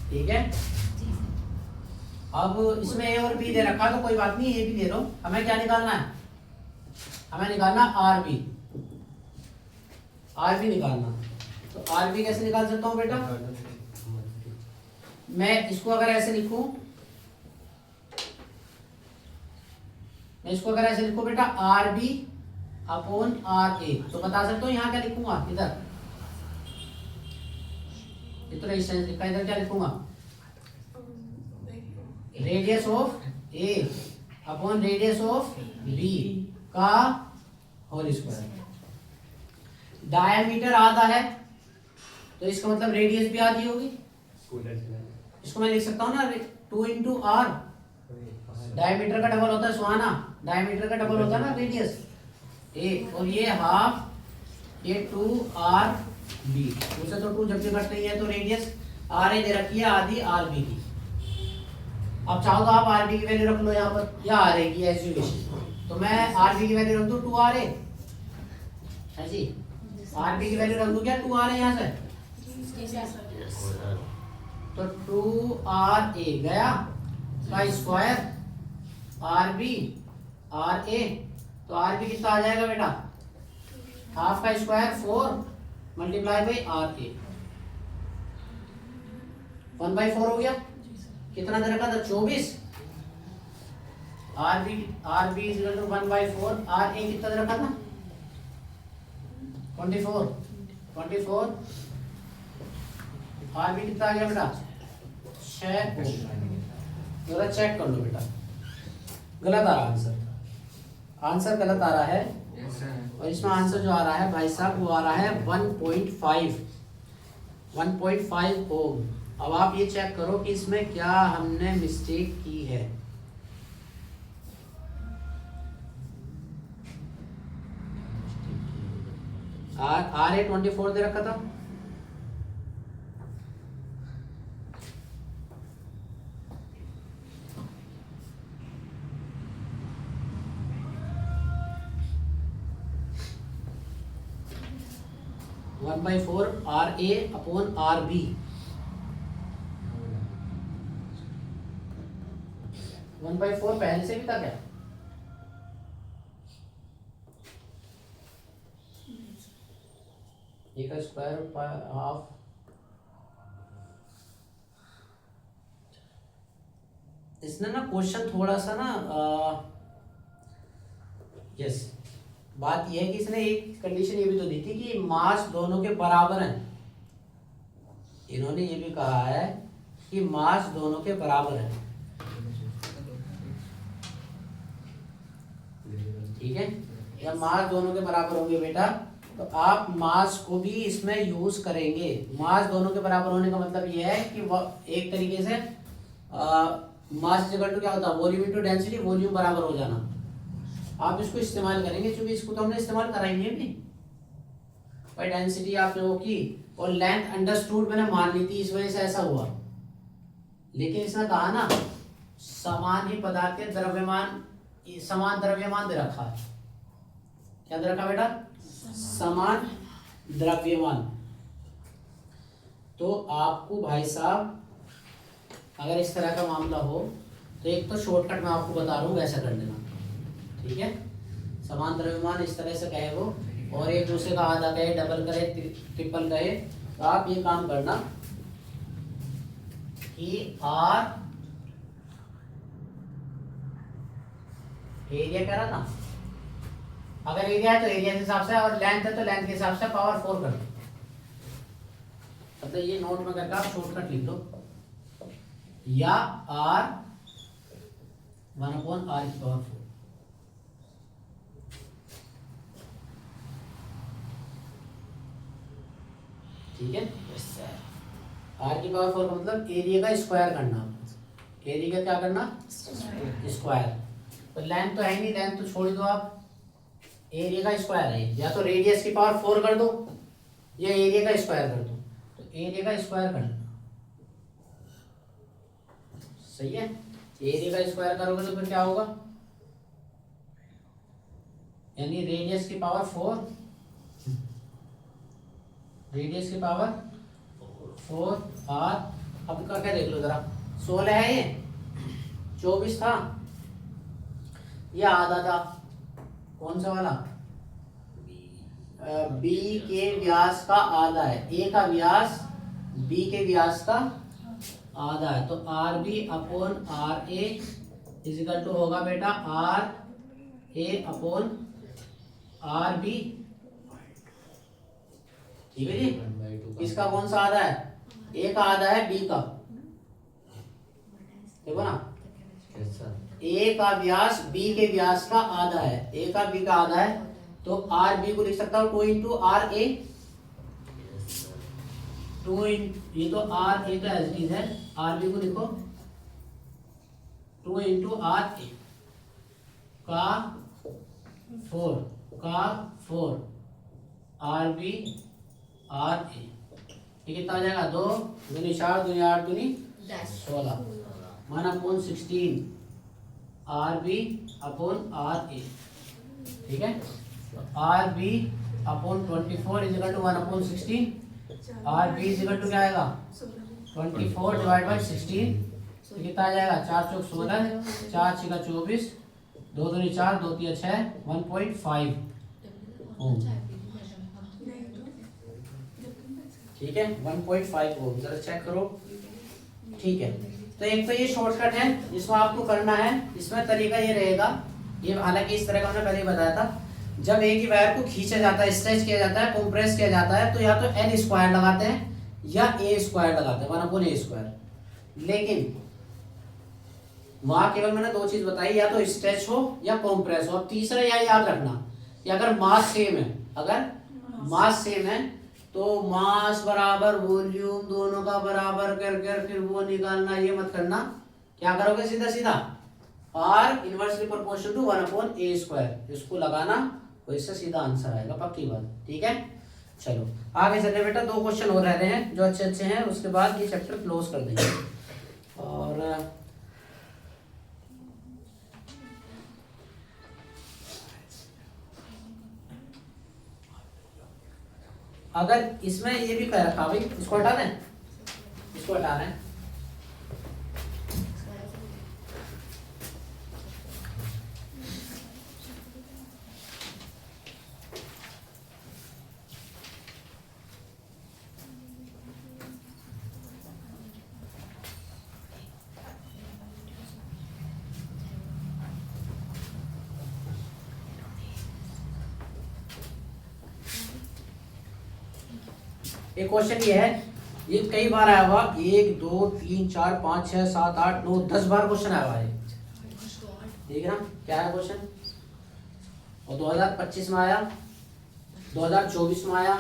ठीक है। अब इसमें ए और बी दे रखा तो कोई बात नहीं, ए भी दे दो। हमें क्या निकालना है, हमें निकालना आर बी निकालना। तो आर बी कैसे निकाल सकता हूं बेटा, मैं इसको अगर ऐसे लिखूं, बेटा are B upon R A, तो बता सकता हूँ यहाँ क्या लिखूंगा, इधर इतना डिस्टेंस लिखा, इधर क्या लिखूंगा, radius of A upon radius of B का होल स्क्वायर। डायमीटर आधा है तो इसका मतलब रेडियस भी आधी होगी। इसको मैं लिख सकता हूँ ना 2 इंटू आर, डायमीटर का डबल होता है सुहाना, डायमीटर का डबल होता है ना रेडियस ए, और ये हाफ, ये 2 आर बी, उसे तो 2 जब भी कटते ही है तो रेडियस आर ए दे रखी है आधी आर बी की। अब चाहो तो आप आर बी की वैल्यू रख लो यहाँ पर, या आर ए की एज यू विश। तो मैं आर बी की वैल्यू रख दूँ 2 आर ए, है जी। आर बी की वैल्यू रख दूँ क्या 2 आर ए यहाँ से, तो 2 आर ए गया का square R B R A, तो आर बी कितना आ जाएगा बेटा, हाफ का square 4 multiply by R A, 1/4 हो गया। कितना दे रखा था 24, R B is equal to 1/4, R A कितना दे रखा था 24, आर बी कितना आ गया बेटा 6। जरा चेक कर लो बेटा, गलत आ रहा आंसर गलत आ रहा है। और इसमें आंसर जो आ रहा है भाई साहब वो आ रहा है 1.5 ओम। अब आप ये चेक करो कि इसमें क्या हमने मिस्टेक की है। आर ए 24 दे रखा था, one by 4 R A upon R B, 1/4 पहले से भी था क्या, ए का स्क्वायर हाफ, इसने ना क्वेश्चन थोड़ा सा ना यस, बात यह है कि इसने एक कंडीशन ये भी तो दी थी कि मास दोनों के बराबर हैं। इन्होंने ये भी कहा है कि मास दोनों के बराबर है, ठीक है। जब मास दोनों के बराबर होंगे बेटा तो आप मास को भी इसमें यूज करेंगे। मास दोनों के बराबर होने का मतलब ये है कि एक तरीके से मास इक्वल टू क्या होता है, वॉल्यूम इनटू डेंसिटी, वॉल्यूम बराबर हो जाना। आप इसको इस्तेमाल करेंगे, क्योंकि इसको तो हमने इस्तेमाल करा ही नहीं अभी। भाई डेंसिटी आपने वो की और लेंथ अंडरस्टूड मैंने मान ली थी, इस वजह से ऐसा हुआ। लेकिन इसने कहा ना समान ही पदार्थ के द्रव्यमान, समान द्रव्यमान दे रखा है। क्या दे रखा बेटा? समान द्रव्यमान। तो आपको भाई साहब अगर इस तरह का मामला हो तो एक तो शॉर्टकट मैं आपको बता रहा हूँ, वैसा कर लेना, ठीक है। समान द्रव्यमान इस तरह से कहे वो, और एक दूसरे का आधा कहे, डबल करे, ट्रिपल कहे, तो आप ये काम करना कि आर एरिया कह रहा था, अगर एरिया है तो एरिया के हिसाब से, और लेंथ है तो लेंथ के हिसाब से पावर 4 कर दो। मतलब ये नोट में करके आप शॉर्टकट लिख लो, या आर 1/r की पावर 4। ठीक है, आर की पावर 4 का मतलब एरिया का स्क्वायर करना। एरिया का क्या करना? स्क्वायर। तो लेंथ तो है नहीं, लेंथ तो छोड़ दो आप, एरिया का स्क्वायर है, या तो रेडियस की पावर 4 कर दो या एरिया का स्क्वायर कर दो। तो एरिया का स्क्वायर कर लेना, सही है। एरिया का स्क्वायर करोगे तो फिर क्या होगा, यानी रेडियस की पावर 4, रेडियस की पावर 4r। अब करके देख लो जरा, 16 है, ये 24 था, ये आधा था, कौन सा वाला? बी के व्यास का आधा है, ए का व्यास बी के व्यास का आधा है, तो R B upon R A equal to होगा बेटा R A upon R B. ठीक है जी। इसका कौन सा आधा है? ए का आधा है बी का, देखो ना, ए का व्यास बी के व्यास का आधा है, ए का बी का आधा है, तो आर बी को लिख सकता हूँ 2 इंटू आर ए, 2 ये तो आर ए का एज इट है, आर बी को लिखो 2 इंटू आर ए का 4 आर बी आर ए, ये कितना आ जाएगा? 2 दूनी 4 दूनी 8 दूनी 16 1/16 R B upon R A. ठीक है, R B upon 24 equal to 1/16, R B equal to क्या आएगा? 24 डिवाइड बाई 16, तो कितना आ जाएगा? 4 चौक 16, 4 6 24, 2 दूनी 4 2 3 6 1.5 ओम। ठीक है, 1.5 ओम, जरा चेक करो। ठीक है, तो एक तो ये शॉर्टकट है, इसमें आपको करना है, इसमें तरीका ये रहेगा, ये हालांकि इस तरह का हमने पहले बताया था, जब एक ही वायर को खींचा जाता है, स्ट्रेच किया जाता है, कंप्रेस किया जाता है, तो या तो एल स्क्वायर लगाते हैं या ए स्क्वायर लगाते हैं, 1/a स्क्वायर। लेकिन वहां केवल मैंने 2 चीज बताई, या तो स्ट्रेच हो या कंप्रेस हो। और तीसरा यह याद रखना कि अगर मास सेम है, अगर मास सेम है तो मास बराबर वॉल्यूम दोनों का बराबर कर फिर वो निकालना, ये मत करना। क्या करोगे? सीधा सीधा R inversely proportional to 1/a square, इसको लगाना, तो इससे सीधा आंसर आएगा, पक्की बात। ठीक है, चलो आगे चले बेटा, 2 क्वेश्चन और रह रहे हैं जो अच्छे अच्छे हैं, उसके बाद ये चैप्टर क्लोज कर देंगे। और अगर इसमें ये भी कह रखा भाई, इसको हटा दें, इसको हटा दें। एक क्वेश्चन ये है, ये कई बार आया हुआ, 1 2 3 4 5 6 7 8 9 10 बार क्वेश्चन आया हुआ है। ठीक है ना, क्या है क्वेश्चन? और 2025 में आया, 2024 में आया,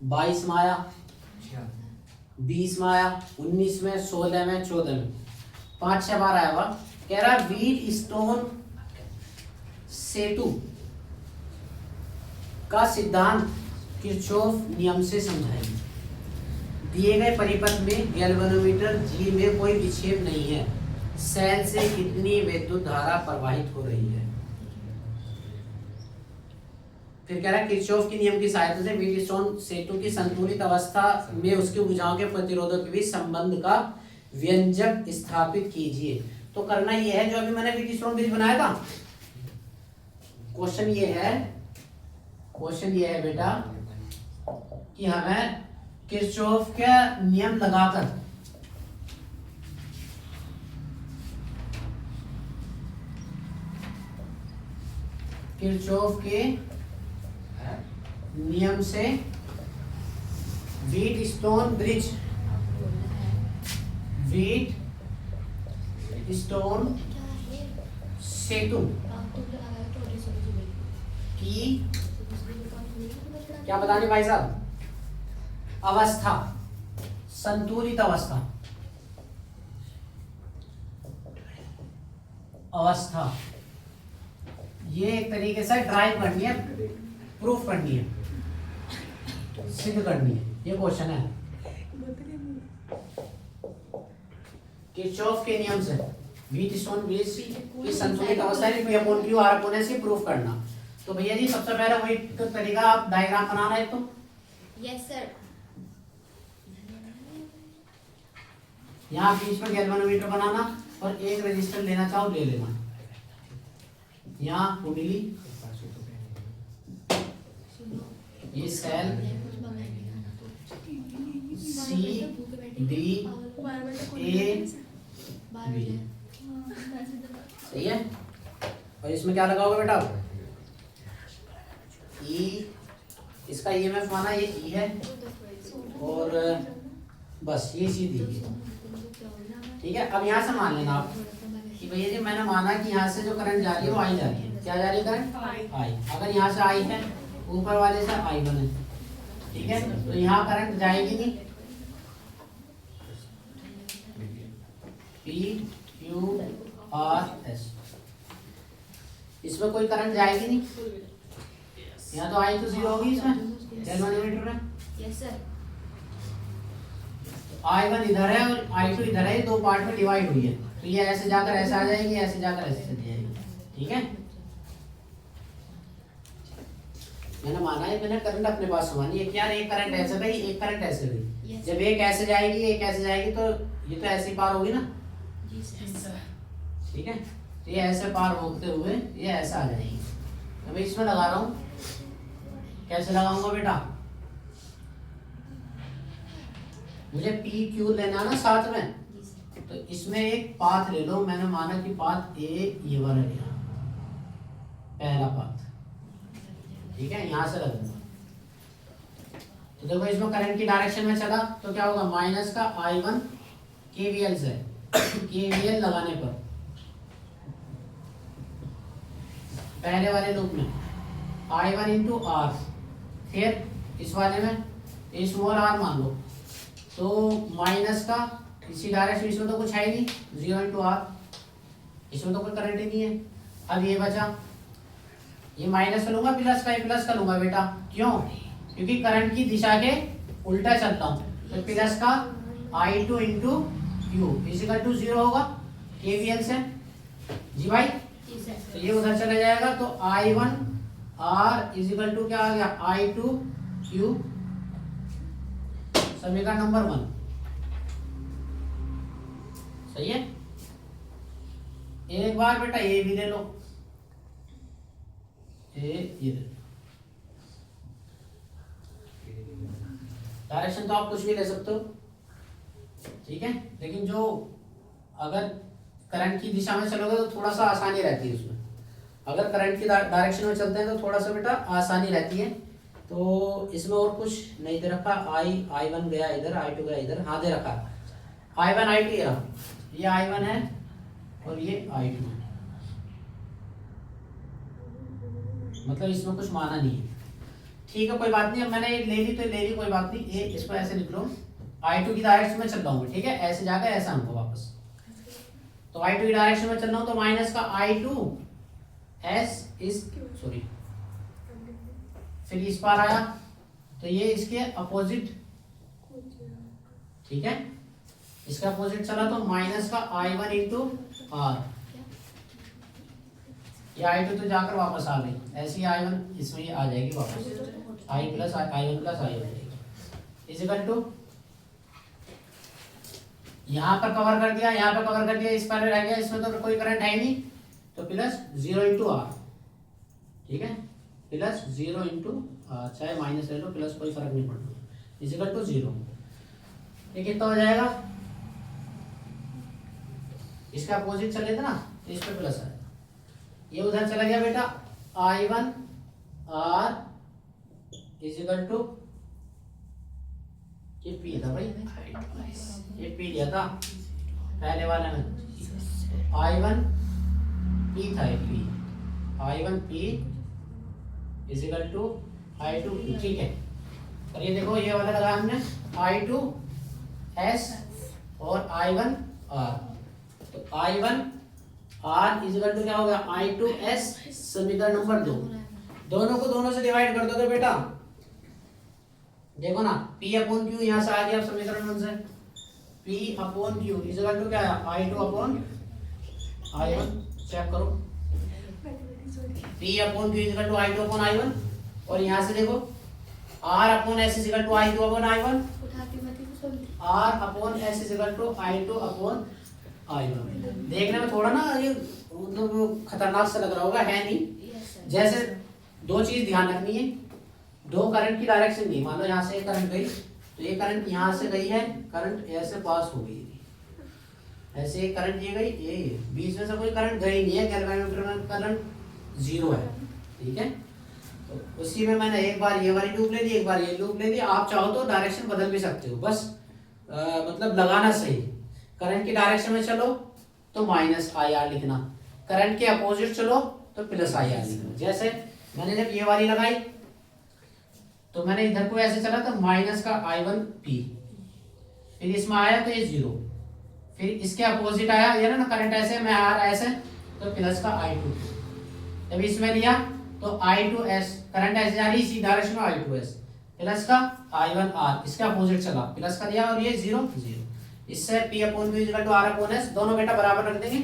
22 में आया, 20 में आया, 19 में, 16 में, 14 में, 5-6 बार आया हुआ। कह रहा व्हीट स्टोन सेतु का सिद्धांत किरचॉफ नियम से समझाएंगे। दिए गए परिपथ में गैल्वेनोमीटर जी में कोई विक्षेप नहीं है, सेल से कितनी विद्युत धारा प्रवाहित हो रही है। फिर कह रहा है किरचॉफ के नियम की सहायता से व्हीटस्टोन सेतु की संतुलित अवस्था में उसकी भुजाओं के प्रतिरोधों के बीच संबंध का व्यंजक स्थापित कीजिए। तो करना यह है जो अभी मैंने व्हीटस्टोन ब्रिज बनाया था। क्वेश्चन ये है बेटा कि हमें किरचॉफ का नियम लगाकर किरचॉफ के नियम से व्हीटस्टोन सेतु की क्या बताने भाई साहब, अवस्था, संतुलित अवस्था ये एक तरीके से ड्राइव करनी है, प्रूफ करनी है, सिद्ध करनी है। ये क्वेश्चन है किरचॉफ के नियम से व्हीटस्टोन ब्रिज की संतुलित अवस्था P upon Q R upon S proof करना। तो भैया जी सबसे पहले वही तरीका, आप डायग्राम बनाना है तो यस सर। यहाँ बीच में गैल्वेनोमीटर बनाना और एक रजिस्टर लेना चाहो ले लेना। यहाँ कुंडली, ये cell C D A B, सही है। और इसमें क्या लगा होगा बेटा, E, इसका EMF माना ये E है और बस ये सीधी है, ठीक है। अब यहाँ से मान लेना आप कि भैया जी मैंने माना कि यहाँ से जो करंट जा रही है वो आई जा रही है। क्या जा रही है करंट? आई। अगर यहाँ से आई है, ऊपर वाले से I1 है, ठीक है, तो यहाँ करंट जाएगी नहीं। P Q R S, इसमें कोई करंट जाएगी नहीं। यहाँ तो आई तो जीरो होगी इसमें गैल्वेनोमीटर में। Yes sir. I1 इधर है और I2 इधर है, दो पार्ट में डिवाइड हुई है, तो ये ऐसे जाकर ऐसे आ जाएगी, ऐसे जाकर ऐसे चली जाएगी, ठीक है। मैंने माना है, मैंने करंट अपने पास मानी है कि यार एक करंट ऐसे गई, एक करंट ऐसे गई। जब एक ऐसे जाएगी, एक ऐसे जाएगी, तो ये तो ऐसे पार होगी ना, ठीक है। तो ये ऐसे पार होते हुए ये ऐसा आ जाएगी। अभी इसमें लगा रहा हूँ, कैसे लगाऊंगा बेटा, मुझे पी क्यू लेना ना साथ में, तो इसमें एक पाथ ले लो। मैंने माना कि पाथ ए ये वाला लिया, पहला पाथ, ठीक है, यहां से लगूंगा। तो देखो इसमें करंट की डायरेक्शन में चला तो क्या होगा, माइनस का I1 KVL से, KVL लगाने पर पहले वाले लूप में I1 इंटू R, फिर इस वाले में स्मॉल r मान लो, तो माइनस का इसी डायरेक्शन, इसमें तो कुछ है ही नहीं, 0 इंटू R, इसमें तो कोई करंट ही नहीं है। अब ये बचा, ये माइनस का लूंगा, प्लस का प्लस का लूंगा बेटा, क्यों? क्योंकि करंट की दिशा के उल्टा चलता हूँ। तो प्लस का I2 into Q equal to 0 होगा KVL से, जी भाई। तो ये उधर चला जाएगा, तो I1 R इजिकल टू क्या आ गया, I2 Q, समीकरण नंबर 1, सही है। एक बार बेटा ये भी ले लो, ये डायरेक्शन तो आप कुछ भी ले सकते हो, ठीक है, लेकिन जो अगर करंट की दिशा में चलोगे तो थोड़ा सा आसानी रहती है उसमें। अगर करंट की डायरेक्शन में चलते हैं तो थोड़ा सा बेटा आसानी रहती है। तो इसमें और कुछ नहीं दे रखा, I1 गया इधर, I2 गया इधर, हाँ दे रखा I1 I2, ये I1 है और ये I2 है, मतलब इसमें कुछ माना नहीं है, ठीक है, कोई बात नहीं। अब मैंने ये ले ली तो ले ली, कोई बात नहीं। ये इसको ऐसे लिख लो, I2 की डायरेक्शन में चल रहा हूँ, ठीक है, ऐसे जाकर ऐसा आऊंगा वापस। तो I2 की डायरेक्शन में चल रहा हूँ, तो माइनस का I2 एस इज सॉरी, फिर इस पार आया तो ये इसके अपोजिट, ठीक है, इसका अपोजिट चला तो माइनस का I1 इंटू आर, ये I2 तो जाकर वापस आ गई, ऐसी I1 इसमें आ जाएगी वापस, I plus I1 plus I हो जाएगी इजिकल टू, यहाँ पर कवर कर दिया, यहाँ पर कवर कर दिया, इस पर रह गया, इसमें तो कोई करंट है ही नहीं, तो प्लस 0 इंटू आर, ठीक है, प्लस 0 इंटू आर, चाहे माइनस ले लो प्लस कोई फर्क नहीं पड़ता, इजिकल टू 0। ये कितना हो जाएगा, इसका अपोजिट चले थे ना तो इस पर प्लस आएगा, ये उधर चला गया बेटा I1 R इजिकल टू, ये पी था भाई, ये पी लिया था पहले वाले में, I1 पी था, ये P I1 P equal to I2 P, ठीक है। और ये देखो ये वाला लगाया हमने I2 S और I1 R, तो I1 R इजिकल टू क्या हो गया I2 S, समीकरण नंबर 2, दोनों को दोनों से डिवाइड कर दोगे बेटा, देखो ना P अपॉन Q यहाँ से आ गया समीकरण 1 से, P upon Q equal to क्या है I2 अपॉन I1, चेक करो, P upon Q equal to I2 upon I1, और यहाँ से देखो R upon S equal to I2 upon I1, R upon S equal to I2 upon I1। देखने में थोड़ा ना ये मतलब खतरनाक सा लग रहा होगा, है नहीं। जैसे दो चीज ध्यान रखनी है, दो करंट की डायरेक्शन नहीं, मान लो यहाँ से करंट गई तो ये करंट यहाँ से गई है, करंट ऐसे पास हो गई, ऐसे एक करंट ये गई, ये बीच में से कोई करंट गई नहीं है, गैल्वेनोमीटर में करंट 0 है, ठीक है। तो उसी में मैंने एक बार ये वाली लूप ले ली, एक बार ये लूप ले ली, आप चाहो तो डायरेक्शन बदल भी सकते हो, बस मतलब लगाना सही, करंट की डायरेक्शन में चलो तो माइनस IR लिखना, करंट के अपोजिट चलो तो प्लस IR लिखना। जैसे मैंने जब ये वाली लगाई तो मैंने इधर को ऐसे चला तो माइनस का I1 P, फिर इसमें आया तो ये 0, फिर इसके अपोजिट आया, ये ना करंट ऐसे में आ रहा है ऐसे, तो प्लस का I2, जब इसमें लिया तो I2S, करंट ऐसे जा रही इसी डायरेक्शन में I2S, प्लस का I1 R, इसका अपोजिट चला प्लस का दिया, और ये 0 0, इससे P upon Q equal to R upon S, दोनों बेटा बराबर रख देंगे,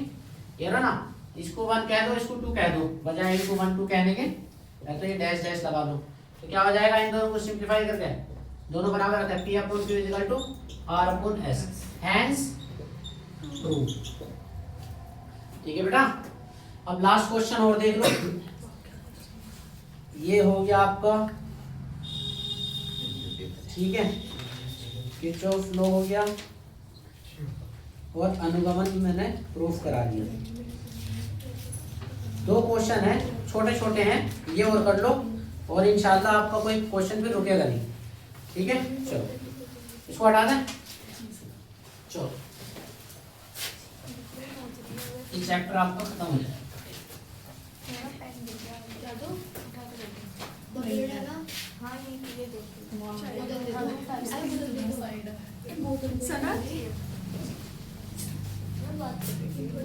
ये रहा ना, इसको 1 कह दो, इसको 2 कह दो, बजाय इसको 1 2 कहने के, या तो ये डैश डैश लगा दो, तो क्या हो जाएगा, इन दोनों को सिंप्लीफाई करके दोनों बराबर रहता है, P upon Q equal to R upon S, hence prove, ठीक है बेटा। अब लास्ट क्वेश्चन और देख लो, ये हो गया आपका, ठीक है, किरचॉफ लॉ हो गया, और अनुगमन मैंने प्रूफ करा दिया। दो क्वेश्चन है, छोटे छोटे हैं, ये और कर लो, और इंशाल्लाह आपका कोई क्वेश्चन भी रुकेगा नहीं, ठीक है। चलो इसको हटा दें, चलो ये चैप्टर आपका खत्म हो जाएगा।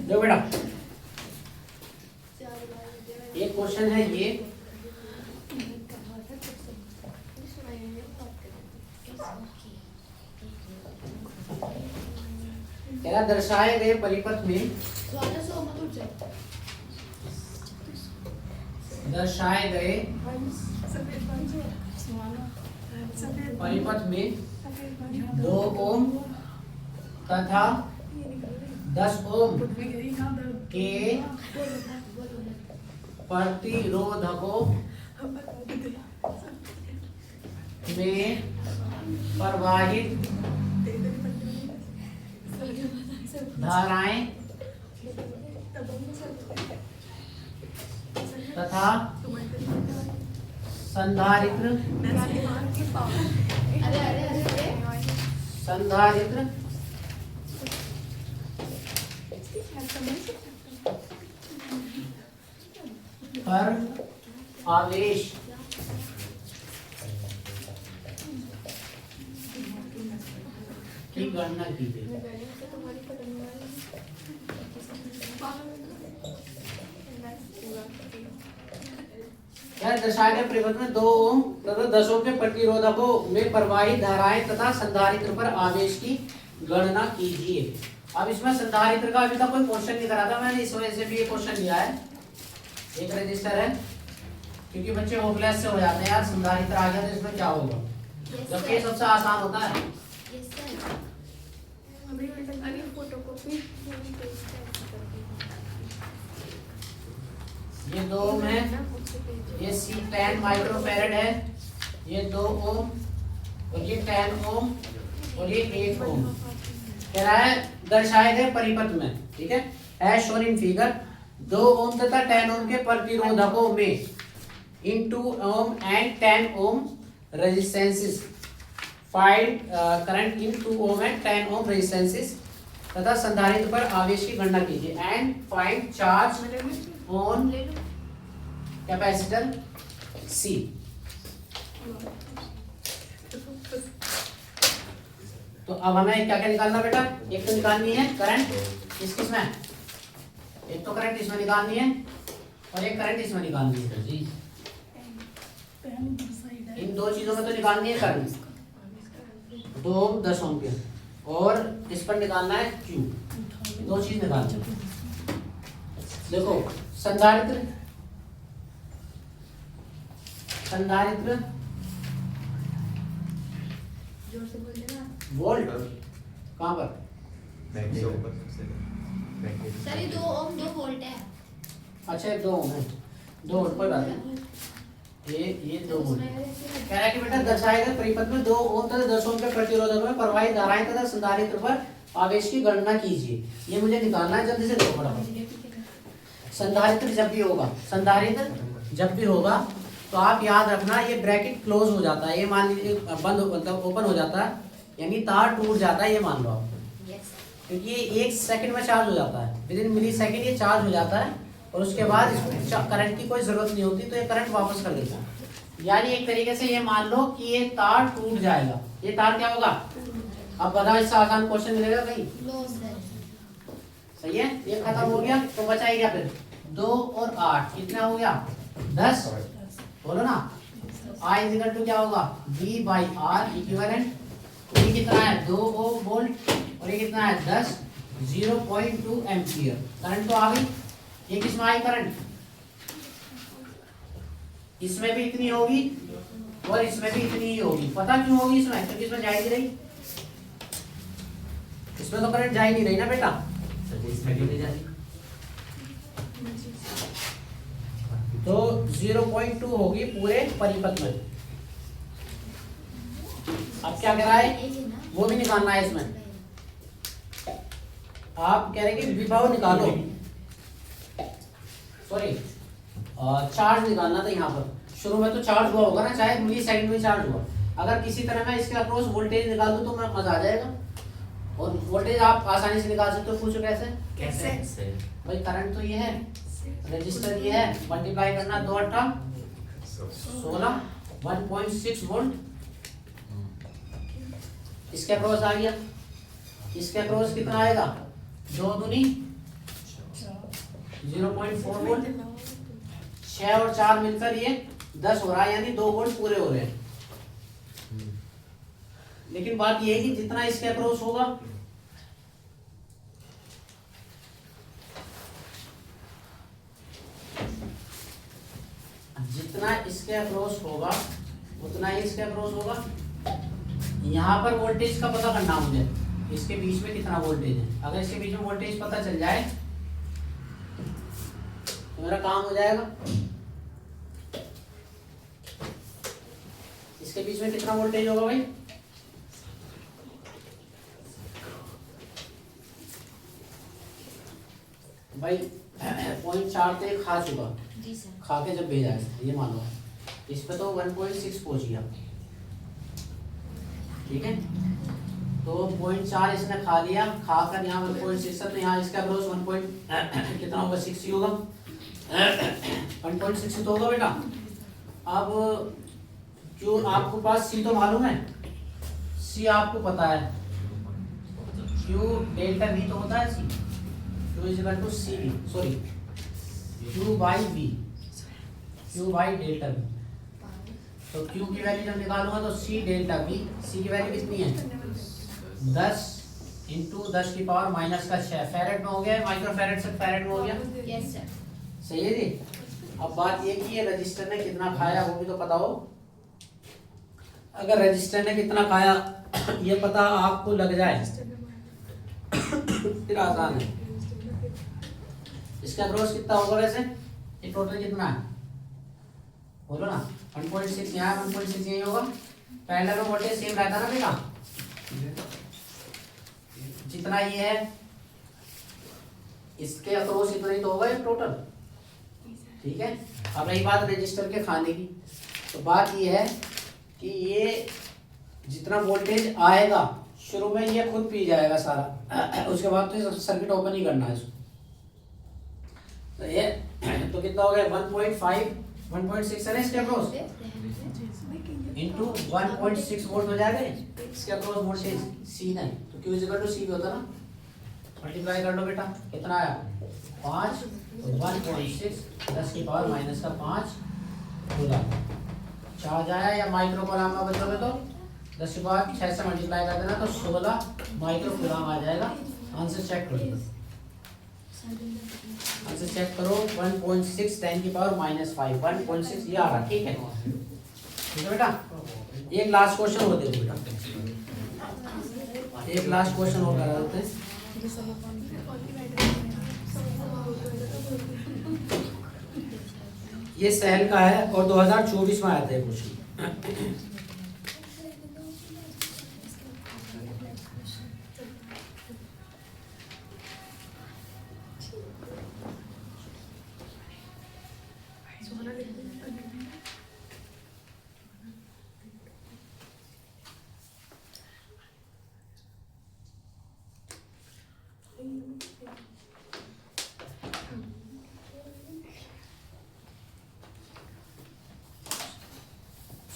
लो बेटा, एक क्वेश्चन है ये, क्या दर्शाए गए परिपथ में, दर्शाए गए परिपथ में 2 ओम तथा 10 ओम के प्रतिरोधकों में प्रवाहित धाराएं तथा संधारित्र पर आवेश की गणना कीजिए। दर्शाए गए परिपथ में 2 ओम तथा 10 ओम के प्रतिरोधकों में प्रवाहित धाराएं तथा संधारित्र पर आवेश की गणना कीजिए। अब इसमें संधारित्र का अभी तक कोई क्वेश्चन नहीं करा था मैंने, इस वजह से भी ये क्वेश्चन लिया है। एक रजिस्टर है, क्योंकि बच्चे होपलेस से हो जाते हैं यार, संधारित्र आ गया तो इसमें क्या होगा, जबकि ये सबसे आसान होता है। ये 2 ओम है, ये C10 माइक्रोफैरड है, ये 2 ओम और ये 10 ओम और ये 8 ओम। कह रहा है दर्शाए गए परिपथ में, ठीक है, as shown in figure 2 ohm तथा 10 ओम के प्रतिरोधकों में in 2 ohm and 10 ohm resistances find current in 2 ohm and 10 ohm resistances तथा संधारित्र पर आवेश की गणना कीजिए and find charge on capacitor C। तो अब हमें क्या क्या निकालना बेटा, एक तो निकालनी है करंट किसमें, एक तो करंट इसमें निकालनी है और एक करंट इसमें निकालनी है जी। इन 2 चीजों में तो निकालनी है करंट, 2 ओम 10 ओम के, और इस पर निकालना है Q। 2 चीज निकालनी है। देखो संधारित्र वोल्ट कहाँ पर, सर ये 2 ओम 2 वोल्ट है। अच्छा 2 ओम है, 2 वोल्ट कोई बात नहीं, ये 2 वोल्ट। कह रहा है कि बेटा दर्शाए गए परिपथ में 2 ओम तथा 10 ओम के प्रतिरोधक में प्रवाहित धाराएं तथा संधारित्र पर आवेश की गणना कीजिए। ये मुझे निकालना है, जल्दी से देखो फटाफट। संधारित्र जब भी होगा तो आप याद रखना ये ब्रैकेट क्लोज हो जाता है, ये मान लीजिए बंद मतलब ओपन हो जाता है, यानी तार टूट जाता है, ये मान लो आप, क्योंकि ये 1 सेकंड में चार्ज हो जाता है, विद इन मिली सेकंड ये चार्ज हो जाता है और उसके बाद इसमें करंट की कोई जरूरत नहीं होती, तो ये करंट वापस कर देता है। यानी एक तरीके से ये मान लो कि ये तार टूट जाएगा, ये तार क्या होगा, अब बताओ इससे आसान क्वेश्चन मिलेगा कहीं, सही है। ये खत्म हो गया तो बचा ही क्या फिर 2 और 8 कितना हो गया 10, बोलो ना। I इक्वल टू क्या होगा V बाई आर इक्विवेलेंट, ये कितना है 2 वोल्ट और ये कितना है 10, 0.2 एम्पियर करंट तो आ गई। ये किसमें आई करंट, इसमें भी इतनी होगी और इसमें भी इतनी ही होगी। पता क्यों होगी इसमें, क्योंकि इसमें जा ही नहीं रही, इसमें तो करंट जा ही नहीं रही ना बेटा, इसमें क्यों नहीं जा रही, तो 0.2 होगी पूरे परिपथ में। अब क्या कह रहा है, वो भी निकालना है इसमें। आप कह रहे हैं कि विभव निकालो, सॉरी चार्ज निकालना था यहाँ पर। शुरू में तो चार्ज हुआ होगा ना, चाहे मिली सेकंड में चार्ज हुआ। अगर किसी तरह मैं इसके अक्रॉस वोल्टेज निकाल दूं तो मैं मजा आ जाएगा, और वोल्टेज आप आसानी से निकाल सकते हो। पूछो कैसे भाई, करंट तो ये है, रजिस्टर ये है, मल्टीप्लाई करना 2 8 16 1.6 वोल्ट इसके अक्रॉस आ गया। इसके अक्रॉस कितना आएगा 2 दूनी 0.4 वोल्ट, 6 और 4 मिलकर ये 10 हो रहा है, यानी 2 वोल्ट पूरे हो रहे हैं। लेकिन बात ये है कि जितना इसके अक्रॉस होगा उतना ही इसके अक्रॉस होगा। यहाँ पर वोल्टेज का पता करना मुझे, इसके बीच में कितना वोल्टेज है। अगर इसके बीच में वोल्टेज पता चल जाए तो मेरा काम हो जाएगा। इसके बीच में कितना वोल्टेज होगा भाई, भाई 0.4 तो ये खा चुका जी सर, खा के जब भेजा है ये मान लो, इस पे तो 1.6 पहुंच गया, ठीक है। तो 0.4 इसने खा लिया, खाकर यहाँ 1.6 है, तो यहाँ इसका ग्रोस 1. कितना होगा 6 ही होगा, 1.6 तो होगा बेटा। अब जो आपको पास सी तो मालूम है, सी आपको पता है, क्यू डेल्टा वी तो होता है C, Q is equal to C V, sorry Q by V. Q by delta V। तो Q की वैल्यू जब निकालूंगा तो C डेल्टा V, C की वैल्यू कितनी है 10 इंटू 10 की पावर माइनस का 6 फैरेड में हो गया, माइक्रो फैरेड से फैरेड में हो गया। Yes sir. सही है जी। अब बात ये की है रजिस्टर ने कितना खाया वो भी तो पता हो। अगर रजिस्टर ने कितना खाया ये पता आपको लग जाए फिर आसान है। इसका ग्रोस कितना होगा वैसे, ये टोटल कितना है बोलो ना। 1.6 यहाँ 1.6 यही होगा। पैरेलल में वोल्टेज सेम रहता ना बेटा, जितना ये है इसके अक्रॉस इतना ही तो होगा ये टोटल। ठीक है। अब रही बात रजिस्टर के खाने की, तो बात ये है कि ये जितना वोल्टेज आएगा शुरू में ये खुद पी जाएगा सारा, उसके बाद तो सर्किट ओपन ही करना है इसको। तो ये तो कितना हो गया 1.6 है ना इसके अक्रॉस इंटू 1.6 वोल्ट हो जाएगा इसके अक्रॉस वोल्टेज सी नहीं तो Q इक्वल टू सी भी होता ना। मल्टीप्लाई कर लो बेटा, कितना आया 5 तो 1.6 10 की पावर माइनस का 5 कूलम चार्ज आया, या माइक्रो कूलम में बदलोगे तो 10 की पावर 6 से मल्टीप्लाई कर देना तो 16 माइक्रो कूलम आ जाएगा। आंसर चेक करो, आंसर चेक करो 1.6 10 की पावर माइनस 5 1.6 ये आ रहा। ठीक है, ठीक है बेटा। एक लास्ट क्वेश्चन और दे दो बेटा, एक लास्ट क्वेश्चन और करा देते हैं। ये सहल का है और 2024 में आया था ये क्वेश्चन।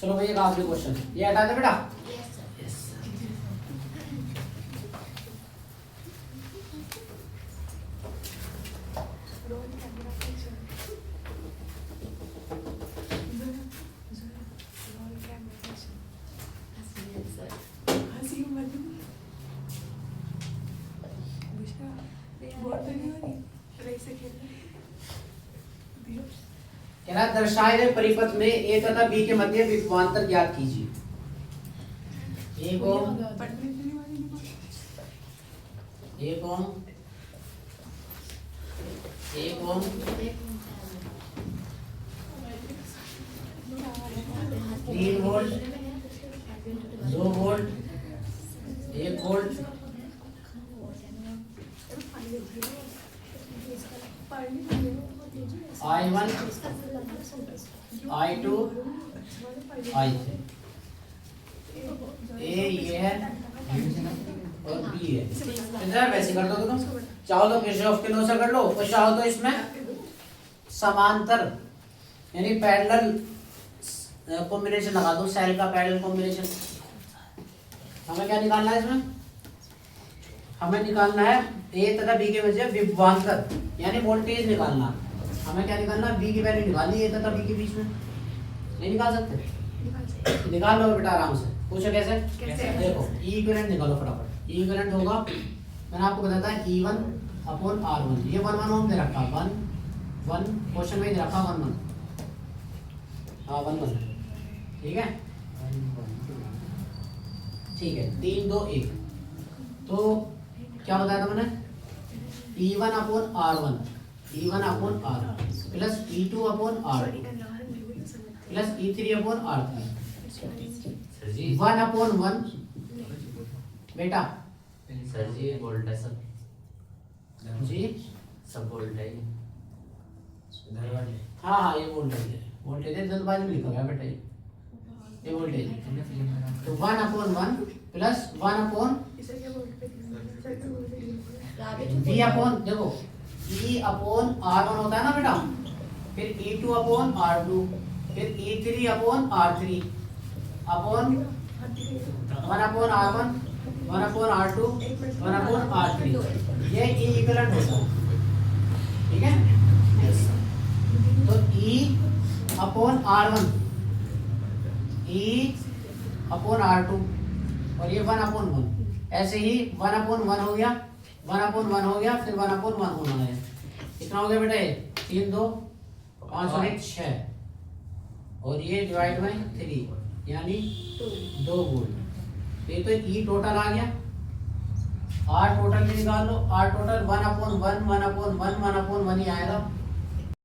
चलो भैया का आखिरी क्वेश्चन ये हटा दे बेटा। Yes sir. कहना दर्शाए गए परिपथ में ए तथा बी के मध्य विभवांतर ज्ञात कीजिए। एक ओम, एक ओम, एक ओम, 3 volt, 2 volt, 1 volt, I1, I2, I3। ए ये है और बी है। इधर वैसे कर दो तुम, चाहो तो किरचॉफ के लॉ से कर लो और चाहो तो इसमें समांतर यानी पैरेलल कॉम्बिनेशन लगा दो, सेल का पैरेलल कॉम्बिनेशन। हमें क्या निकालना है इसमें, हमें निकालना है ए तथा बी के मध्य विभवांतर यानी वोल्टेज निकालना है। हमें क्या निकालना है, बी की वैल्यू निकालनी है तथा बी के बीच में। नहीं निकाल सकते, निकाल लो बेटा आराम से। पूछो कैसे, देखो ई इक्विवेलेंट निकालो फटाफट। ई इक्विवेलेंट होगा, मैंने आपको बताया था E1 अपॉन R1। ये 1 1 ओम दे रखा, 1 1 क्वेश्चन में दे रखा 1 1, हाँ 1 1, ठीक है ठीक है। 3 2 1 तो क्या बताया था मैंने, E1 upon R1, E1 upon R plus E2 upon R plus E3 upon R3। 1 upon 1 बेटा सर जी वोल्ट है सब जी, सब वोल्ट है हाँ हाँ ये वोल्टेज है, वोल्टेज है जल्दबाजी में लिखा गया बेटा ये वोल्टेज है। तो 1 upon 1 plus 1 upon V upon, देखो E अपॉन R1 होता है ना बेटा, फिर E2 अपॉन R2 फिर E3 upon R3 upon 1 upon R1 1 upon R2 1 upon R3। ये E इक्विवेलेंट होता है, ठीक है। तो E upon R1 E upon R2 और ये 1/1 ऐसे ही 1/1 हो गया 1/1 हो गया फिर 1/1 होना है। कितना हो गया बेटा ये 3 2 5 और 1 6 और ये डिवाइड बाय 3 यानी 2 वोल्ट। ये तो ई टोटल आ गया। आर टोटल भी निकाल लो। आर टोटल 1/1 1/1 1/1 ही आएगा।